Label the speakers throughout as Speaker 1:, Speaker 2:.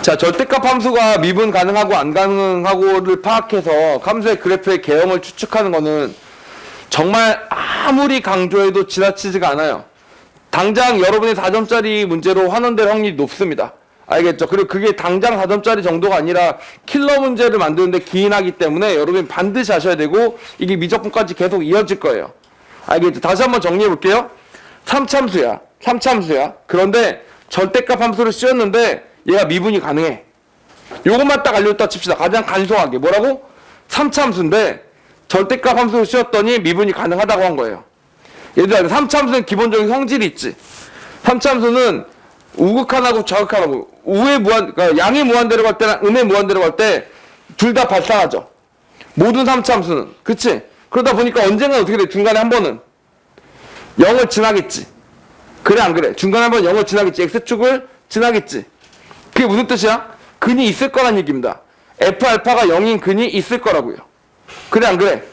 Speaker 1: 자, 절대값 함수가 미분 가능하고 안 가능하고를 파악해서 함수의 그래프의 개형을 추측하는 거는 정말 아무리 강조해도 지나치지가 않아요. 당장 여러분이 4점짜리 문제로 환원될 확률이 높습니다. 알겠죠? 그리고 그게 당장 4점짜리 정도가 아니라 킬러 문제를 만드는데 기인하기 때문에 여러분이 반드시 하셔야 되고 이게 미적분까지 계속 이어질 거예요. 알겠죠? 다시 한번 정리해 볼게요. 3참수야. 그런데 절대값 함수를 씌웠는데 얘가 미분이 가능해. 요것만 딱 알려줬다 칩시다. 가장 간소하게. 뭐라고? 3참수인데 절대값 함수를 씌웠더니 미분이 가능하다고 한 거예요. 얘들아, 3참수는 기본적인 성질이 있지. 3참수는 우극한하고 좌극한하고 그러니까 양의 무한대로 갈 때랑 음의 무한대로 갈 때 둘 다 발생하죠. 모든 3참수는. 그치? 그러다 보니까 언젠가 어떻게 돼? 중간에 한 번은 0을 지나겠지. 그래 안 그래? 중간에 한 번 0을 지나겠지. X축을 지나겠지. 그게 무슨 뜻이야? 근이 있을 거란 얘기입니다. F알파가 0인 근이 있을 거라고요. 그래 안 그래?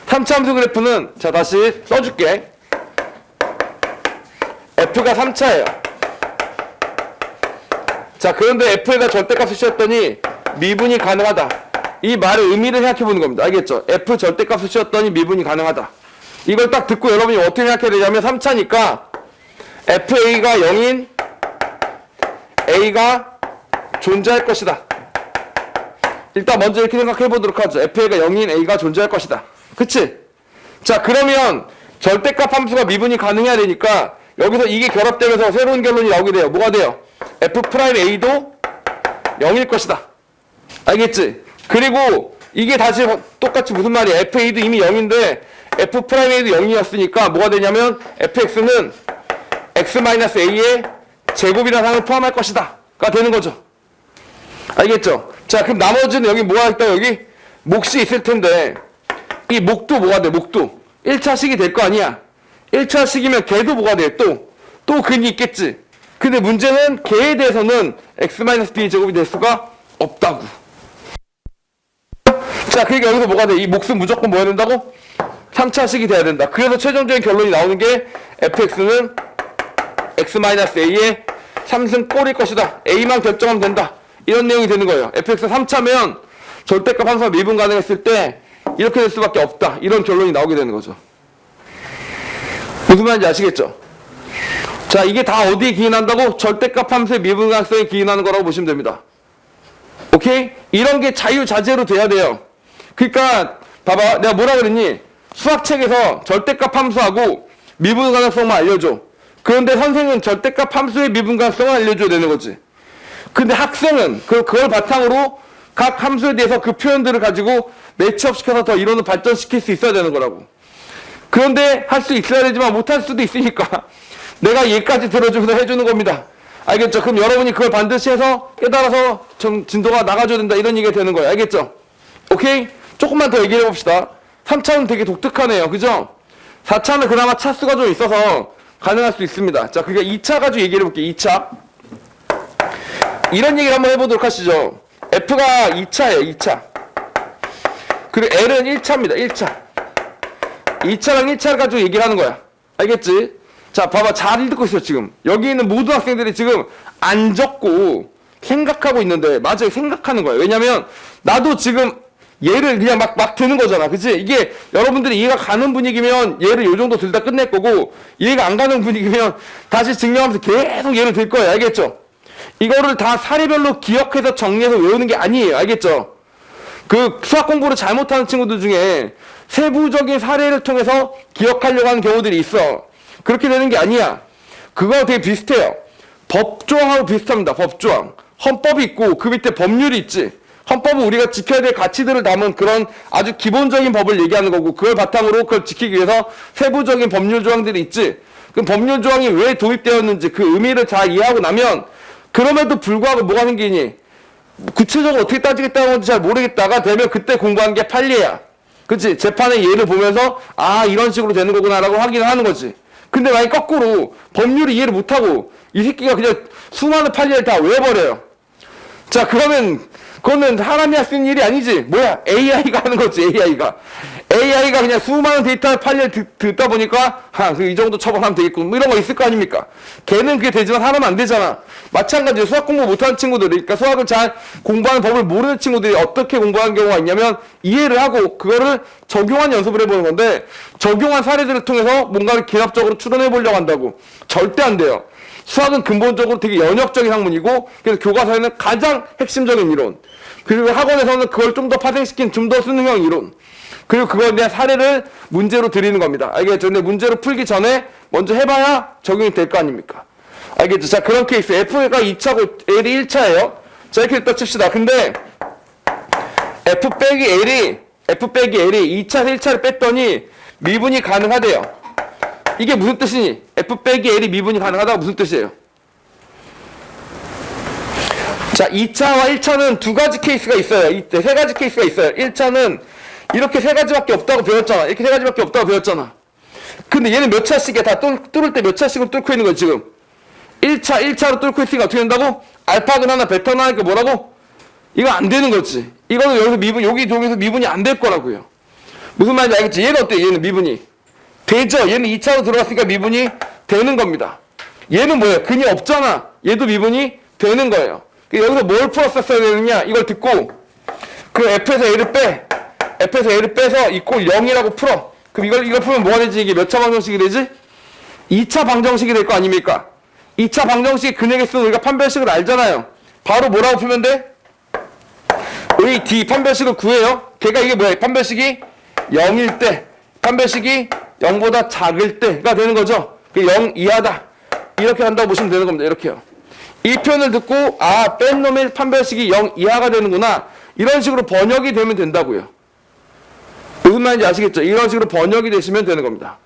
Speaker 1: 3참수 그래프는 자 다시 써줄게. F가 3차예요. 자, 그런데 F에다 절대값을 씌웠더니 미분이 가능하다. 이 말의 의미를 생각해보는 겁니다. 알겠죠? F 절대값을 씌웠더니 미분이 가능하다. 이걸 딱 듣고 여러분이 어떻게 생각해야 되냐면 3차니까 FA가 0인 A가 존재할 것이다. 일단 먼저 이렇게 생각해보도록 하죠. FA가 0인 A가 존재할 것이다. 그치? 자, 그러면 절대값 함수가 미분이 가능해야 되니까 여기서 이게 결합되면서 새로운 결론이 나오게 돼요. 뭐가 돼요? F'A도 0일 것이다. 알겠지? 그리고 이게 다시 똑같이 무슨 말이야? FA도 이미 0인데 F'A도 0이었으니까 뭐가 되냐면 fx는 x-a의 제곱이라는 항을 포함할 것이다. 가 되는 거죠. 알겠죠? 자, 그럼 나머지는 여기 뭐가 있다? 여기 몫이 있을 텐데 이 목도 뭐가 돼? 목도 1차식이 될 거 아니야. 1차식이면 걔도 뭐가 돼? 또 근이 있겠지. 근데 문제는 걔에 대해서는 x-b 제곱이 될 수가 없다고. 자, 그러니까 여기서 뭐가 돼? 이 몫은 무조건 뭐 해야 된다고? 3차식이 돼야 된다. 그래서 최종적인 결론이 나오는 게 fx는 x-a의 3승 꼴일 것이다. a만 결정하면 된다. 이런 내용이 되는 거예요. fx 3차면 절대값 함수가 미분 가능했을 때 이렇게 될 수밖에 없다. 이런 결론이 나오게 되는 거죠. 무슨 말인지 아시겠죠? 자, 이게 다 어디에 기인한다고? 절대값 함수의 미분 가능성에 기인하는 거라고 보시면 됩니다. 오케이? 이런 게 자유자재로 돼야 돼요. 그러니까 봐봐, 내가 뭐라 그랬니? 수학책에서 절대값 함수하고 미분 가능성만 알려줘. 그런데 선생은 절대값 함수의 미분 가능성을 알려줘야 되는 거지. 근데 학생은 그걸 바탕으로 각 함수에 대해서 그 표현들을 가지고 매치업시켜서 더 이론을 발전시킬 수 있어야 되는 거라고. 그런데 할 수 있어야 되지만 못할 수도 있으니까 내가 얘까지 들어주면서 해주는 겁니다. 알겠죠? 그럼 여러분이 그걸 반드시 해서 깨달아서 좀 진도가 나가줘야 된다. 이런 얘기가 되는 거예요. 알겠죠? 오케이? 조금만 더 얘기해 봅시다. 3차는 되게 독특하네요. 그죠? 4차는 그나마 차수가 좀 있어서 가능할 수 있습니다. 자, 그러니까 2차 가지고 얘기해 볼게요. 2차. 이런 얘기를 한번 해보도록 하시죠. F가 2차예요. 2차. 그리고 L은 1차입니다. 1차. 2차랑 1차를 가지고 얘기를 하는 거야. 알겠지? 자, 봐봐. 잘 듣고 있어, 지금. 여기 있는 모든 학생들이 지금 안 적고 생각하고 있는데, 맞아요. 생각하는 거야. 왜냐면, 나도 지금 얘를 그냥 막 드는 거잖아. 그치? 이게 여러분들이 이해가 가는 분위기면 얘를 요 정도 들다 끝낼 거고, 이해가 안 가는 분위기면 다시 증명하면서 계속 얘를 들 거예요. 알겠죠? 이거를 다 사례별로 기억해서 정리해서 외우는 게 아니에요. 알겠죠? 그 수학 공부를 잘못하는 친구들 중에 세부적인 사례를 통해서 기억하려고 하는 경우들이 있어. 그렇게 되는 게 아니야. 그거 되게 비슷해요. 법조항하고 비슷합니다. 법조항. 헌법이 있고 그 밑에 법률이 있지. 헌법은 우리가 지켜야 될 가치들을 담은 그런 아주 기본적인 법을 얘기하는 거고, 그걸 바탕으로 그걸 지키기 위해서 세부적인 법률 조항들이 있지. 그럼 법률 조항이 왜 도입되었는지 그 의미를 잘 이해하고 나면, 그럼에도 불구하고 뭐가 생기니? 구체적으로 어떻게 따지겠다는 건지 잘 모르겠다가 되면 그때 공부하는 게 판례야. 그치? 재판의 예를 보면서 아, 이런 식으로 되는 거구나 라고 확인을 하는 거지. 근데 만약 거꾸로 법률을 이해를 못하고 이 새끼가 그냥 수많은 판례를 다 외워버려요. 자, 그거는 사람이 할 수 있는 일이 아니지. 뭐야? AI가 하는 거지. AI가 그냥 수많은 데이터 판례를 듣다 보니까 이 정도 처벌하면 되겠군. 뭐 이런 거 있을 거 아닙니까? 걔는 그게 되지만 사람은 안 되잖아. 마찬가지로 수학 공부 못하는 친구들이, 그러니까 수학을 잘 공부하는 법을 모르는 친구들이 어떻게 공부하는 경우가 있냐면 이해를 하고 그거를 적용한 연습을 해보는 건데, 적용한 사례들을 통해서 뭔가를 기하학적으로 추론해 보려고 한다고. 절대 안 돼요. 수학은 근본적으로 되게 연역적인 학문이고, 그래서 교과서에는 가장 핵심적인 이론, 그리고 학원에서는 그걸 좀 더 파생시킨 좀 더 수능형 이론, 그리고 그거에 대한 사례를 문제로 드리는 겁니다. 알겠죠? 근데 문제로 풀기 전에 먼저 해봐야 적용이 될 거 아닙니까? 알겠죠? 자, 그런 케이스. F가 2차고 L이 1차예요. 자, 이렇게 또 칩시다. 근데 F 빼기 L이 2차에서 1차를 뺐더니 미분이 가능하대요. 이게 무슨 뜻이니? F 빼기 L이 미분이 가능하다가 무슨 뜻이에요? 자, 2차와 1차는 두 가지 케이스가 있어요. 세 가지 케이스가 있어요. 1차는 이렇게 세 가지밖에 없다고 배웠잖아. 이렇게 세 가지밖에 없다고 배웠잖아. 근데 얘는 몇 차씩이야? 다 뚫을 때 몇 차씩을 뚫고 있는 거야, 지금. 1차로 뚫고 있으니까 어떻게 된다고? 알파근 하나, 베타는 하니까 뭐라고? 이거 안 되는 거지. 이거는 여기서 미분, 여기서 미분이 안 될 거라고요. 무슨 말인지 알겠지? 얘는 어때? 얘는 미분이 되죠? 얘는 2차로 들어갔으니까 미분이 되는 겁니다. 얘는 뭐예요? 근이 없잖아. 얘도 미분이 되는 거예요. 여기서 뭘 풀었었어야 되느냐? 이걸 듣고 그 F에서 A를 빼. F에서 A를 빼서 이꼴 0이라고 풀어. 그럼 이걸 풀면 뭐가 되지? 이게 몇 차 방정식이 되지? 2차 방정식이 될 거 아닙니까? 2차 방정식 근의 개수는 우리가 판별식을 알잖아요. 바로 뭐라고 풀면 돼? 우리 D 판별식을 구해요. 걔가 이게 뭐야? 판별식이 0일 때, 판별식이 0보다 작을 때가 되는 거죠. 0 이하다. 이렇게 한다고 보시면 되는 겁니다. 이렇게요. 이 표현을 듣고 아, 뺀 놈의 판별식이 0 이하가 되는구나. 이런 식으로 번역이 되면 된다고요. 무슨 말인지 아시겠죠? 이런 식으로 번역이 되시면 되는 겁니다.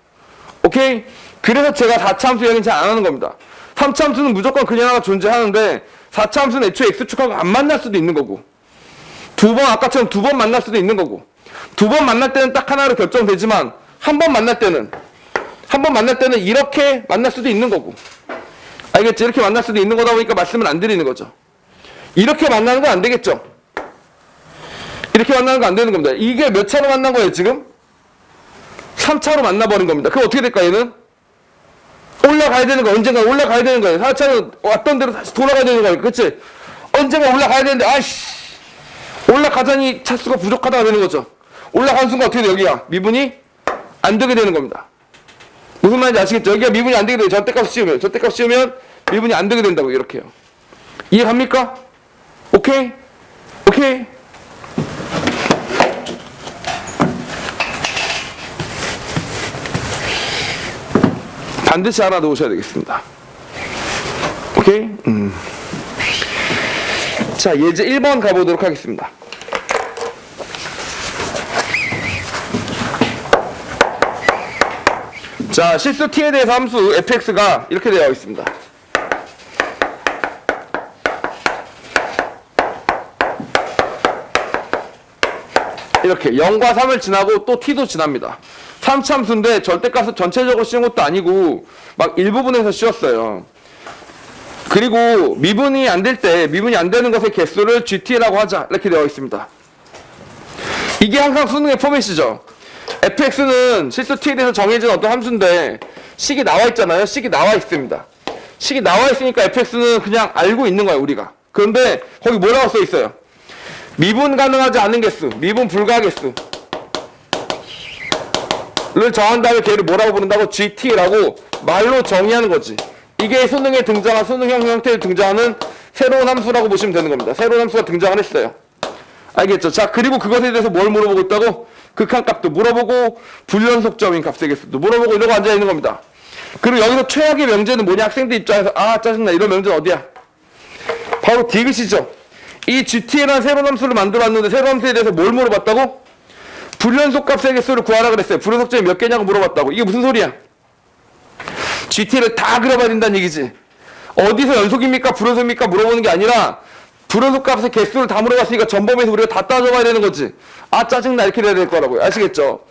Speaker 1: 오케이? 그래서 제가 4차 함수 이야기는 잘 안 하는 겁니다. 3차 함수는 무조건 그냥 하나가 존재하는데 4차 함수는 애초에 X축하고 안 만날 수도 있는 거고, 아까처럼 두 번 만날 수도 있는 거고, 두 번 만날 때는 딱 하나로 결정되지만 한 번 만날 때는 이렇게 만날 수도 있는 거고. 알겠지? 이렇게 만날 수도 있는 거다 보니까 말씀을 안 드리는 거죠. 이렇게 만나는 건 안 되겠죠? 이렇게 만나는 거 안 되는 겁니다. 이게 몇 차로 만난 거예요, 지금? 3차로 만나버린 겁니다. 그럼 어떻게 될까, 얘는? 올라가야 되는 거, 언젠가 올라가야 되는 거예요. 4차는 왔던 대로 다시 돌아가야 되는 거예요. 그치? 언젠가 올라가야 되는데, 아이씨! 올라가자니 차수가 부족하다가 되는 거죠. 올라간 순간 어떻게 돼요, 여기야? 미분이 안 되게 되는 겁니다. 무슨 말인지 아시겠죠? 여기가 미분이 안 되게 돼요. 절대값 씌우면 미분이 안 되게 된다고, 이렇게요. 이해 갑니까? 오케이? 오케이? 반드시 알아두셔야 되겠습니다. 오케이? 자, 예제 1번 가보도록 하겠습니다. 자, 실수 t에 대해서 함수 fx가 이렇게 되어 있습니다. 이렇게 0과 3을 지나고 또 t도 지납니다. 3차 함수인데 절대값을 전체적으로 씌운 것도 아니고 막 일부분에서 씌웠어요. 그리고 미분이 안 될 때, 미분이 안 되는 것의 개수를 GT라고 하자, 이렇게 되어 있습니다. 이게 항상 수능의 포맷이죠. fx는 실수 t에 대해서 정해진 어떤 함수인데 식이 나와 있잖아요. 식이 나와 있습니다. 식이 나와 있으니까 fx는 그냥 알고 있는 거예요, 우리가. 그런데 거기 뭐라고 써 있어요? 미분 가능하지 않은 개수, 미분 불가 개수를 정한 다음에 걔를 뭐라고 부른다고? GT라고 말로 정의하는 거지. 이게 수능에 등장한, 수능형 형태에 등장하는 새로운 함수라고 보시면 되는 겁니다. 새로운 함수가 등장을 했어요. 알겠죠? 자, 그리고 그것에 대해서 뭘 물어보고 있다고? 극한값도 물어보고 불연속점인 값의 개수도 물어보고 이러고 앉아있는 겁니다. 그리고 여기서 최악의 명제는 뭐냐? 학생들 입장에서 아, 짜증나. 이런 명제는 어디야? 바로 디귿이죠. 이 GT라는 새로운 함수를 만들어왔는데 새로운 함수에 대해서 뭘 물어봤다고? 불연속 값의 개수를 구하라 그랬어요. 불연속점이 몇 개냐고 물어봤다고. 이게 무슨 소리야? GT를 다 그려봐야 된다는 얘기지. 어디서 연속입니까? 불연속입니까? 물어보는 게 아니라 불연속 값의 개수를 다 물어봤으니까 전범위에서 우리가 다 따져봐야 되는 거지. 아, 짜증나. 이렇게 돼야 될 거라고요. 아시겠죠?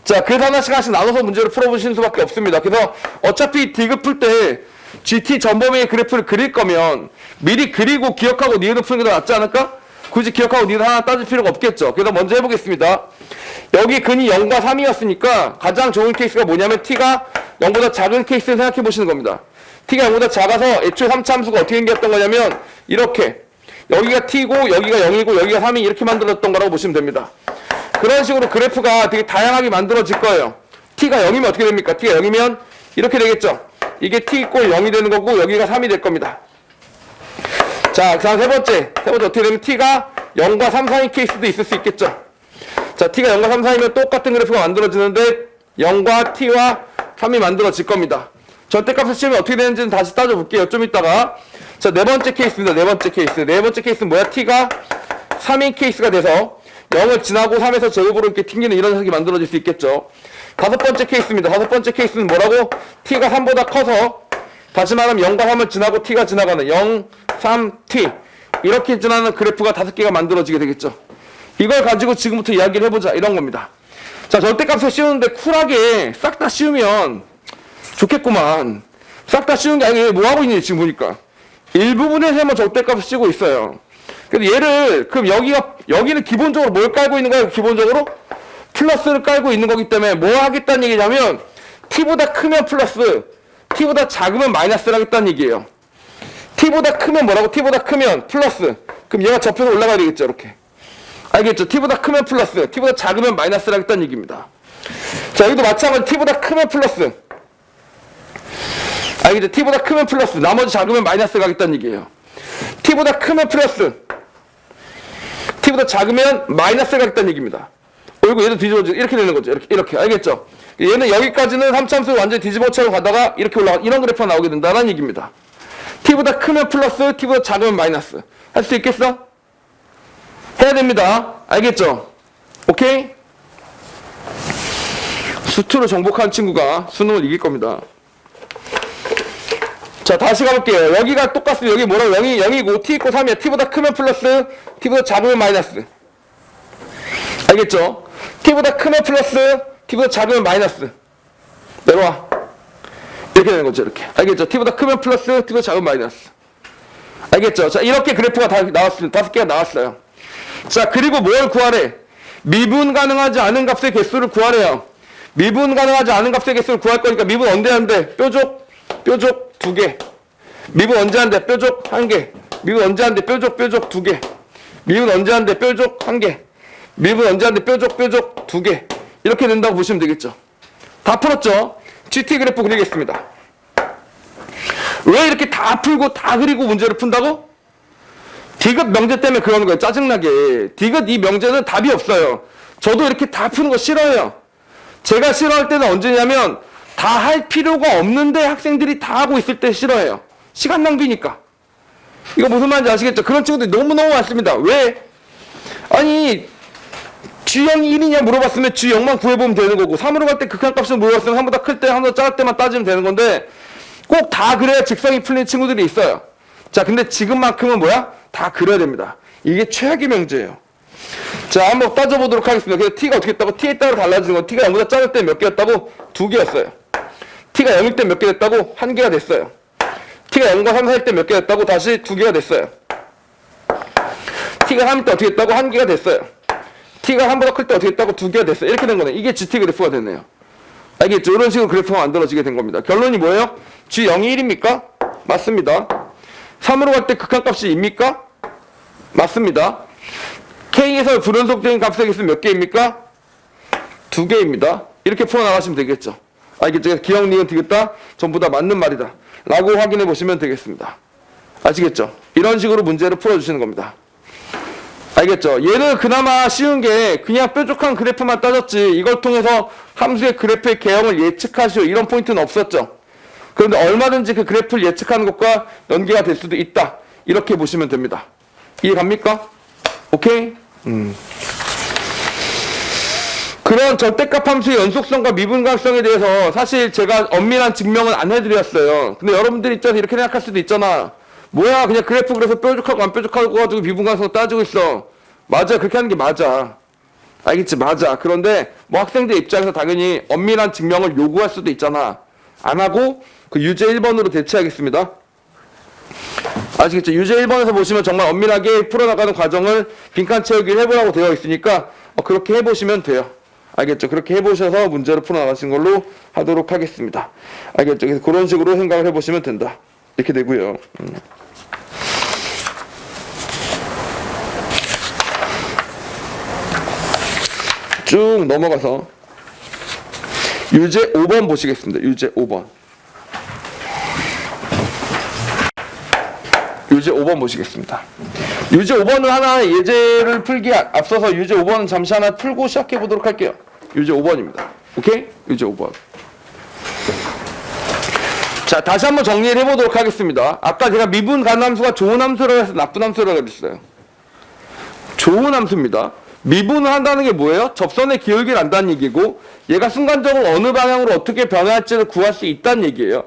Speaker 1: 자, 그래서 하나씩 나눠서 문제를 풀어보시는 수밖에 없습니다. 그래서 어차피 디귿 풀 때 GT 전범위의 그래프를 그릴 거면 미리 그리고 기억하고 니은을 푸는 게 더 낫지 않을까? 굳이 기억하고 니은 하나 따질 필요가 없겠죠. 그래서 먼저 해보겠습니다. 여기 근이 0과 3이었으니까 가장 좋은 케이스가 뭐냐면 t가 0보다 작은 케이스를 생각해 보시는 겁니다. t가 0보다 작아서 애초에 3차 함수가 어떻게 생겼던 거냐면 이렇게 여기가 t고 여기가 0이고 여기가 3이 이렇게 만들어졌던 거라고 보시면 됩니다. 그런 식으로 그래프가 되게 다양하게 만들어질 거예요. t가 0이면 어떻게 됩니까? t가 0이면 이렇게 되겠죠. 이게 t 이꼴 0이 되는 거고 여기가 3이 될 겁니다. 자, 그 다음 세 번째 어떻게 되면 t가 0과 3 사이인 케이스도 있을 수 있겠죠. 자, t가 0과 3 사이면 똑같은 그래프가 만들어지는데 0과 t와 3이 만들어질 겁니다. 절대값을 씌우면 어떻게 되는지는 다시 따져볼게요. 좀 이따가. 자, 네 번째 케이스입니다. 네 번째 케이스는 뭐야? t가 3인 케이스가 돼서 0을 지나고 3에서 제곱으로 이렇게 튕기는 이런 녀석이 만들어질 수 있겠죠. 다섯 번째 케이스입니다. 다섯 번째 케이스는 뭐라고? t가 3보다 커서 다시 말하면 0과 3을 지나고 t가 지나가는 0, 3, t 이렇게 지나는 그래프가 5개가 만들어지게 되겠죠. 이걸 가지고 지금부터 이야기를 해보자 이런 겁니다. 자, 절대값을 씌우는데 쿨하게 싹 다 씌우면 좋겠구만. 싹 다 씌운 게 아니고 뭐 하고 있니 지금 보니까 일부분에서만 절대값을 씌우고 있어요. 그래서 얘를 그럼 여기는 기본적으로 뭘 깔고 있는 거예요? 기본적으로 플러스를 깔고 있는 거기 때문에 뭐 하겠다는 얘기냐면 t보다 크면 플러스, t보다 작으면 마이너스를 하겠다는 얘기예요. t보다 크면 뭐라고? t보다 크면 플러스. 그럼 얘가 접혀서 올라가야 되겠죠, 이렇게. 알겠죠? t보다 크면 플러스, t보다 작으면 마이너스를 하겠다는 얘기입니다. 자, 여기도 마찬가지로 t보다 크면 플러스. 알겠죠? t보다 크면 플러스, 나머지 작으면 마이너스를 하겠다는 얘기예요. t보다 크면 플러스, t보다 작으면 마이너스를 하겠다는 얘기입니다. 그리고 얘도 뒤집어지고 이렇게 되는 거죠. 이렇게. 알겠죠? 얘는 여기까지는 3참수를 완전히 뒤집어처럼 가다가 이렇게 올라가 이런 그래프가 나오게 된다는 얘기입니다. t보다 크면 플러스, t보다 작으면 마이너스. 할 수 있겠어? 해야 됩니다. 알겠죠? 오케이? 수투를 정복한 친구가 수능을 이길 겁니다. 자, 다시 가볼게요. 여기가 똑같습니다. 여기 뭐라고? 0이고 t 있고 3이야. t보다 크면 플러스, t보다 작으면 마이너스. 알겠죠? t보다 크면 플러스, t보다 작으면 마이너스. 내려와. 이렇게 되는 거죠, 이렇게. 알겠죠? t보다 크면 플러스, t보다 작으면 마이너스. 알겠죠? 자, 이렇게 그래프가 다 나왔습니다. 5개가 나왔어요. 자, 그리고 뭘 구하래? 미분 가능하지 않은 값의 개수를 구하래요. 미분 가능하지 않은 값의 개수를 구할 거니까 미분 언제 한대? 뾰족 2개. 미분 언제 한대? 뾰족 1개. 미분 언제 한대? 뾰족 2개. 미분 언제 한대? 뾰족 1개. 미분 언제 한대? 뾰족 2개. 이렇게 된다고 보시면 되겠죠. 다 풀었죠? GT 그래프 그리겠습니다. 왜 이렇게 다 풀고 다 그리고 문제를 푼다고? 디귿 명제 때문에 그러는 거예요. 짜증나게. 디귿 이 명제는 답이 없어요. 저도 이렇게 다 푸는 거 싫어해요. 제가 싫어할 때는 언제냐면 다 할 필요가 없는데 학생들이 다 하고 있을 때 싫어해요. 시간 낭비니까. 이거 무슨 말인지 아시겠죠? 그런 친구들이 너무너무 많습니다. 왜? 아니 G형이 1이냐 물어봤으면 G형만 구해보면 되는 거고 3으로 갈 때 극한값을 물어봤으면 3보다 클 때 3보다 작을 때만 따지면 되는 건데 꼭 다 그래야 직성이 풀리는 친구들이 있어요. 자, 근데 지금만큼은 뭐야? 다 그려야 됩니다. 이게 최악의 명제예요. 자, 한번 따져보도록 하겠습니다. 그래서 t가 어떻게 했다고? t에 따라 달라지는 건 t가 0보다 작을 때 몇 개였다고? 2개였어요. t가 0일 때 몇 개 됐다고? 1개가 됐어요. t가 0과 3 사이일 때 몇 개 됐다고? 다시 2개가 됐어요. t가 3일 때 어떻게 했다고? 1개가 됐어요. t가 3보다 클 때 어떻게 했다고? 2개가 됐어요. 이렇게 된 거네. 이게 GT 그래프가 됐네요. 알겠죠? 이런 식으로 그래프가 만들어지게 된 겁니다. 결론이 뭐예요? G0이 1입니까? 맞습니다. 3으로 갈 때 극한값이 2입니까? 맞습니다. K에서 불연속적인 값의 개수 몇 개입니까? 2개입니다. 이렇게 풀어나가시면 되겠죠. 알겠죠? 기억, 니은, 디귿다 전부 다 맞는 말이다 라고 확인해 보시면 되겠습니다. 아시겠죠? 이런 식으로 문제를 풀어주시는 겁니다. 알겠죠? 얘는 그나마 쉬운 게 그냥 뾰족한 그래프만 따졌지 이걸 통해서 함수의 그래프의 개형을 예측하시오 이런 포인트는 없었죠. 그런데 얼마든지 그 그래프를 예측하는 것과 연계가 될 수도 있다. 이렇게 보시면 됩니다. 이해 갑니까? 오케이? 그런 절대값 함수의 연속성과 미분가능성에 대해서 사실 제가 엄밀한 증명은 안 해드렸어요. 근데 여러분들 입장에서 이렇게 생각할 수도 있잖아. 뭐야 그냥 그래프 그래서 뾰족하고 안 뾰족하고 가지고 미분가능성 따지고 있어. 맞아, 그렇게 하는 게 맞아. 알겠지? 맞아. 그런데 뭐 학생들 입장에서 당연히 엄밀한 증명을 요구할 수도 있잖아. 안 하고 그 유제 1번으로 대체하겠습니다. 아시겠죠? 유제 1번에서 보시면 정말 엄밀하게 풀어나가는 과정을 빈칸 채우기를 해보라고 되어 있으니까 그렇게 해보시면 돼요. 알겠죠? 그렇게 해보셔서 문제를 풀어나가신 걸로 하도록 하겠습니다. 알겠죠? 그래서 그런 식으로 생각을 해보시면 된다. 이렇게 되고요. 쭉 넘어가서 유제 5번 보시겠습니다. 유제 5번. 유제 5번 보시겠습니다. 유제 5번은 하나 예제를 풀기에 앞서서 유제 5번은 잠시 하나 풀고 시작해 보도록 할게요. 유제 5번입니다. 오케이? 유제 5번. 자, 다시 한번 정리를 해보도록 하겠습니다. 아까 제가 미분 가능함수가 좋은 함수라고 해서 나쁜 함수라고 그랬어요. 좋은 함수입니다. 미분을 한다는 게 뭐예요? 접선의 기울기를 안다는 얘기고, 얘가 순간적으로 어느 방향으로 어떻게 변화할지를 구할 수 있다는 얘기예요.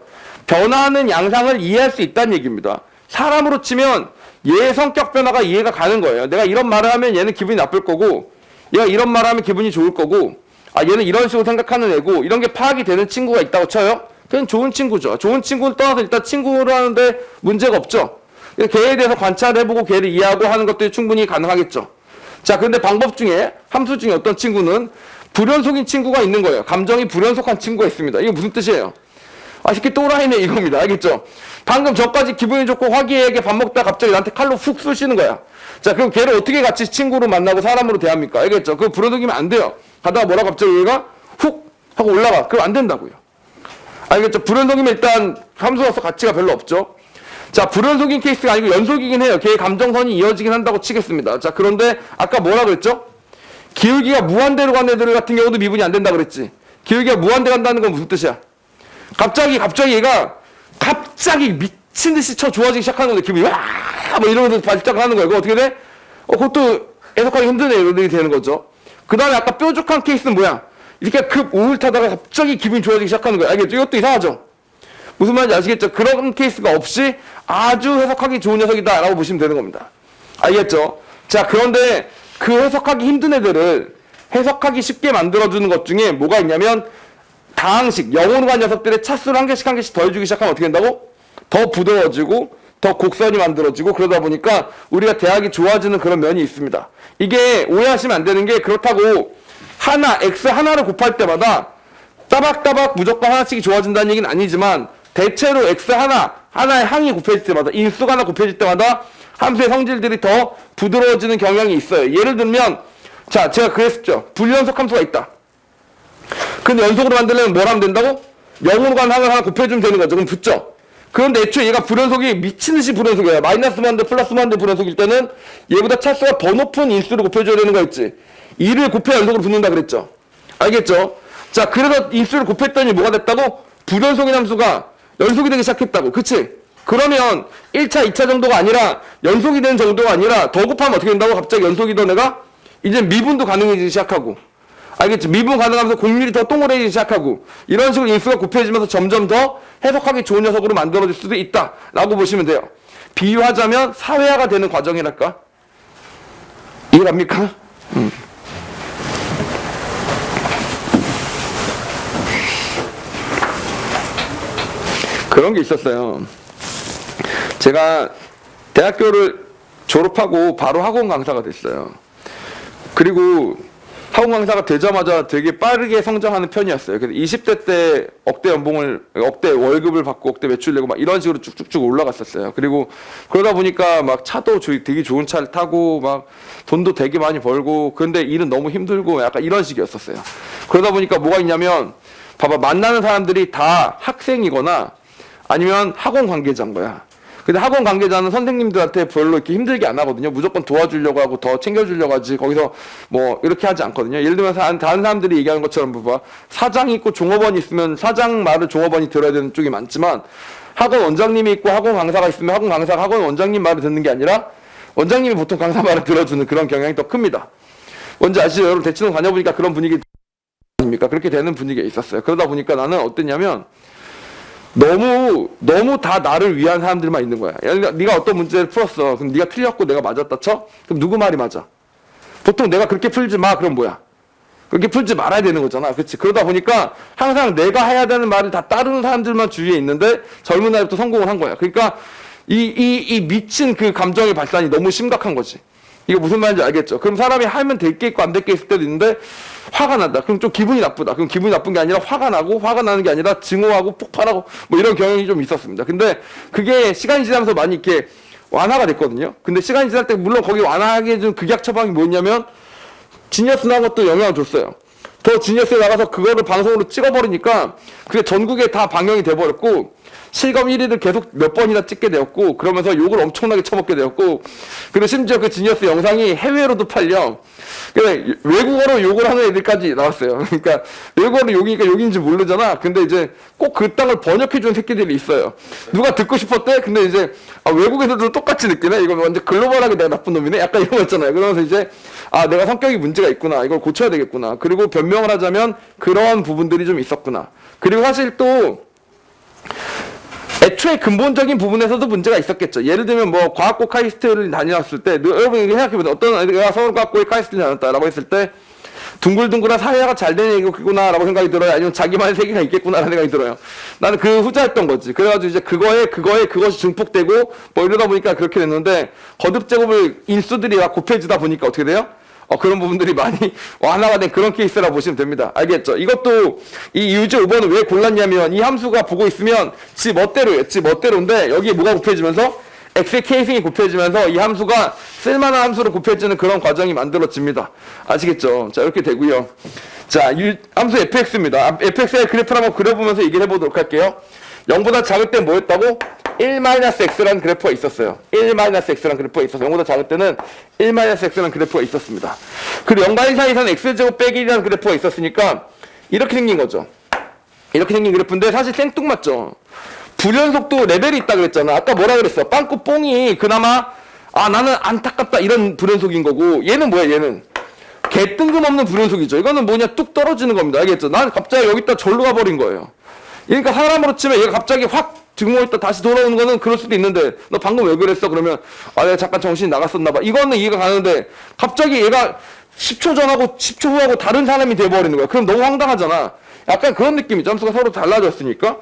Speaker 1: 변화하는 양상을 이해할 수 있다는 얘기입니다. 사람으로 치면 얘의 성격 변화가 이해가 가는 거예요. 내가 이런 말을 하면 얘는 기분이 나쁠 거고, 얘가 이런 말을 하면 기분이 좋을 거고, 아, 얘는 이런 식으로 생각하는 애고, 이런 게 파악이 되는 친구가 있다고 쳐요? 그건 좋은 친구죠. 좋은 친구는 떠나서 일단 친구를 하는데 문제가 없죠. 걔에 대해서 관찰을 해보고 걔를 이해하고 하는 것들이 충분히 가능하겠죠. 자, 근데 방법 중에, 함수 중에 어떤 친구는 불연속인 친구가 있는 거예요. 감정이 불연속한 친구가 있습니다. 이게 무슨 뜻이에요? 아, 새끼 또라이네 이겁니다. 알겠죠? 방금 저까지 기분이 좋고 화기애애하게 밥 먹다 갑자기 나한테 칼로 훅 쑤시는 거야. 자, 그럼 걔를 어떻게 같이 친구로 만나고 사람으로 대합니까? 알겠죠? 그거 불연속이면 안 돼요. 가다가 뭐라고 갑자기 얘가 훅 하고 올라가. 그럼 안 된다고요. 알겠죠? 불연속이면 일단 함수로서 가치가 별로 없죠. 자, 불연속인 케이스가 아니고 연속이긴 해요. 걔의 감정선이 이어지긴 한다고 치겠습니다. 자, 그런데 아까 뭐라 그랬죠? 기울기가 무한대로 가는 애들 같은 경우도 미분이 안 된다 그랬지. 기울기가 무한대 간다는 건 무슨 뜻이야? 갑자기 얘가 갑자기 미친 듯이 좋아지기 시작하는 건데 기분이 와! 뭐 이러면서 발작을 하는 거야. 그거 어떻게 돼? 그것도 해석하기 힘든 애들이 되는 거죠. 그 다음에 아까 뾰족한 케이스는 뭐야? 이렇게 급 우울 타다가 갑자기 기분이 좋아지기 시작하는 거야. 알겠죠? 이것도 이상하죠? 무슨 말인지 아시겠죠? 그런 케이스가 없이 아주 해석하기 좋은 녀석이다 라고 보시면 되는 겁니다. 알겠죠? 자, 그런데 그 해석하기 힘든 애들을 해석하기 쉽게 만들어주는 것 중에 뭐가 있냐면 다항식, 영어로 간 녀석들의 차수를 한 개씩 더해주기 시작하면 어떻게 된다고? 더 부드러워지고 더 곡선이 만들어지고 그러다 보니까 우리가 대학이 좋아지는 그런 면이 있습니다. 이게 오해하시면 안 되는 게 그렇다고 x 하나를 곱할 때마다 따박따박 무조건 하나씩이 좋아진다는 얘기는 아니지만 대체로 x 하나의 항이 곱해질 때마다 인수가 하나 곱해질 때마다 함수의 성질들이 더 부드러워지는 경향이 있어요. 예를 들면 자, 제가 그랬었죠. 불연속 함수가 있다. 근데 연속으로 만들려면 뭘 하면 된다고? 0으로 간 항을 하나 곱해주면 되는 거죠. 그럼 붙죠. 그런데 애초에 얘가 불연속이 미친듯이 불연속이에요. 마이너스 만대 플러스 만대 불연속일 때는 얘보다 차수가 더 높은 인수를 곱해줘야 되는 거였지. 2를 곱해야 연속으로 붙는다 그랬죠. 알겠죠? 자, 그래서 인수를 곱했더니 뭐가 됐다고? 불연속인 함수가 연속이 되기 시작했다고. 그치? 그러면 1차, 2차 정도가 아니라 연속이 되는 정도가 아니라 더 곱하면 어떻게 된다고? 갑자기 연속이던 애가 이제 미분도 가능해지기 시작하고. 알겠지? 미분 가능하면서 곡률이 더 동그래지기 시작하고 이런 식으로 인수가 곱해지면서 점점 더 해석하기 좋은 녀석으로 만들어질 수도 있다 라고 보시면 돼요. 비유하자면 사회화가 되는 과정이랄까? 이해갑니까? 그런 게 있었어요. 제가 대학교를 졸업하고 바로 학원 강사가 됐어요. 그리고 학원 강사가 되자마자 되게 빠르게 성장하는 편이었어요. 그래서 20대 때 억대 월급을 받고 억대 매출 내고 막 이런 식으로 쭉쭉쭉 올라갔었어요. 그리고 그러다 보니까 막 차도 되게 좋은 차를 타고 막 돈도 되게 많이 벌고 그런데 일은 너무 힘들고 약간 이런 식이었었어요. 그러다 보니까 뭐가 있냐면 봐봐, 만나는 사람들이 다 학생이거나 아니면 학원 관계자인 거야. 근데 학원 관계자는 선생님들한테 별로 이렇게 힘들게 안 하거든요. 무조건 도와주려고 하고 더 챙겨주려고 하지 거기서 뭐 이렇게 하지 않거든요. 예를 들면 다른 사람들이 얘기하는 것처럼 봐봐, 사장이 있고 종업원이 있으면 사장 말을 종업원이 들어야 되는 쪽이 많지만 학원 원장님이 있고 학원 강사가 있으면 학원 강사가 학원 원장님 말을 듣는 게 아니라 원장님이 보통 강사 말을 들어주는 그런 경향이 더 큽니다. 뭔지 아시죠? 여러분 대치동 다녀보니까 그런 분위기 아닙니까? 그렇게 되는 분위기가 있었어요. 그러다 보니까 나는 어땠냐면 너무 다 나를 위한 사람들만 있는 거야. 네가 어떤 문제를 풀었어. 그럼 네가 틀렸고 내가 맞았다 쳐? 그럼 누구 말이 맞아? 보통 내가 그렇게 풀지 마. 그럼 뭐야? 그렇게 풀지 말아야 되는 거잖아. 그렇지? 그러다 보니까 항상 내가 해야 되는 말을 다 따르는 사람들만 주위에 있는데 젊은 나이부터 성공을 한 거야. 그러니까 이 미친 그 감정의 발산이 너무 심각한 거지. 이거 무슨 말인지 알겠죠? 그럼 사람이 하면 될 게 있고 안 될 게 있을 때도 있는데 화가 난다. 그럼 좀 기분이 나쁘다. 그럼 기분이 나쁜 게 아니라 화가 나고 화가 나는 게 아니라 증오하고 폭발하고 뭐 이런 경향이 좀 있었습니다. 근데 그게 시간이 지나면서 많이 이렇게 완화가 됐거든요. 근데 시간이 지날 때 물론 거기 완화하게 해준 극약 처방이 뭐였냐면 지니어스 나온 것도 영향을 줬어요. 더 지니어스에 나가서 그거를 방송으로 찍어버리니까 그게 전국에 다 방영이 돼버렸고 실검 1위를 계속 몇 번이나 찍게 되었고 그러면서 욕을 엄청나게 쳐먹게 되었고 그리고 심지어 그 지니어스 영상이 해외로도 팔려. 그래 외국어로 욕을 하는 애들까지 나왔어요. 그러니까 외국어로 욕이니까 욕인지 모르잖아. 근데 이제 꼭 그 땅을 번역해준 새끼들이 있어요. 누가 듣고 싶었대? 근데 이제 외국에서도 똑같이 느끼네. 이거 완전 글로벌하게 내가 나쁜 놈이네. 약간 이런 거 있잖아요. 그러면서 이제 내가 성격이 문제가 있구나. 이걸 고쳐야 되겠구나. 그리고 변명을 하자면 그런 부분들이 좀 있었구나. 그리고 사실 또 애초에 근본적인 부분에서도 문제가 있었겠죠. 예를 들면 뭐 과학고 카이스트를 다녀왔을 때 여러분 생각해보세요. 어떤 애가 서울과학고에 카이스트를 다녔다라고 했을 때 둥글둥글한 사회화가 잘 되는 얘기구나 라고 생각이 들어요. 아니면 자기만의 세계가 있겠구나 라는 생각이 들어요. 나는 그 후자였던 거지. 그래가지고 이제 그것이 증폭되고 뭐 이러다 보니까 그렇게 됐는데 거듭 제곱을 인수들이 막 곱해지다 보니까 어떻게 돼요? 그런 부분들이 많이 완화가 된 그런 케이스라 보시면 됩니다. 알겠죠? 이것도 이 유즈 5번을 왜 골랐냐면 이 함수가 보고 있으면 지 멋대로예요. 지 멋대로인데 여기에 뭐가 곱해지면서 x의 k승이 곱해지면서 이 함수가 쓸만한 함수로 곱해지는 그런 과정이 만들어집니다. 아시겠죠? 자, 이렇게 되고요. 자, 함수 fx입니다. fx의 그래프를 한번 그려보면서 얘기를 해보도록 할게요. 0보다 작을 때 뭐였다고? 1-x라는 그래프가 있었어요. 1-x라는 그래프가 있었어요. 0보다 작을 때는 1-x라는 그래프가 있었습니다. 그리고 0과 1 사이에서는 x제곱 빼기 1이라는 그래프가 있었으니까 이렇게 생긴 거죠. 이렇게 생긴 그래프인데 사실 생뚱맞죠. 불연속도 레벨이 있다 그랬잖아. 아까 뭐라 그랬어? 빵꾸 뽕이 그나마 나는 안타깝다 이런 불연속인 거고 얘는 뭐야 얘는 개 뜬금없는 불연속이죠. 이거는 뭐냐 뚝 떨어지는 겁니다. 알겠죠? 난 갑자기 여기다 절로 가버린 거예요. 그러니까 사람으로 치면 얘가 갑자기 확 증오했다 다시 돌아오는 거는 그럴 수도 있는데 너 방금 왜 그랬어? 그러면 내가 잠깐 정신이 나갔었나 봐. 이거는 이해가 가는데 갑자기 얘가 10초 전하고 10초 후하고 다른 사람이 돼버리는 거야. 그럼 너무 황당하잖아. 약간 그런 느낌이죠. 함수가 서로 달라졌으니까.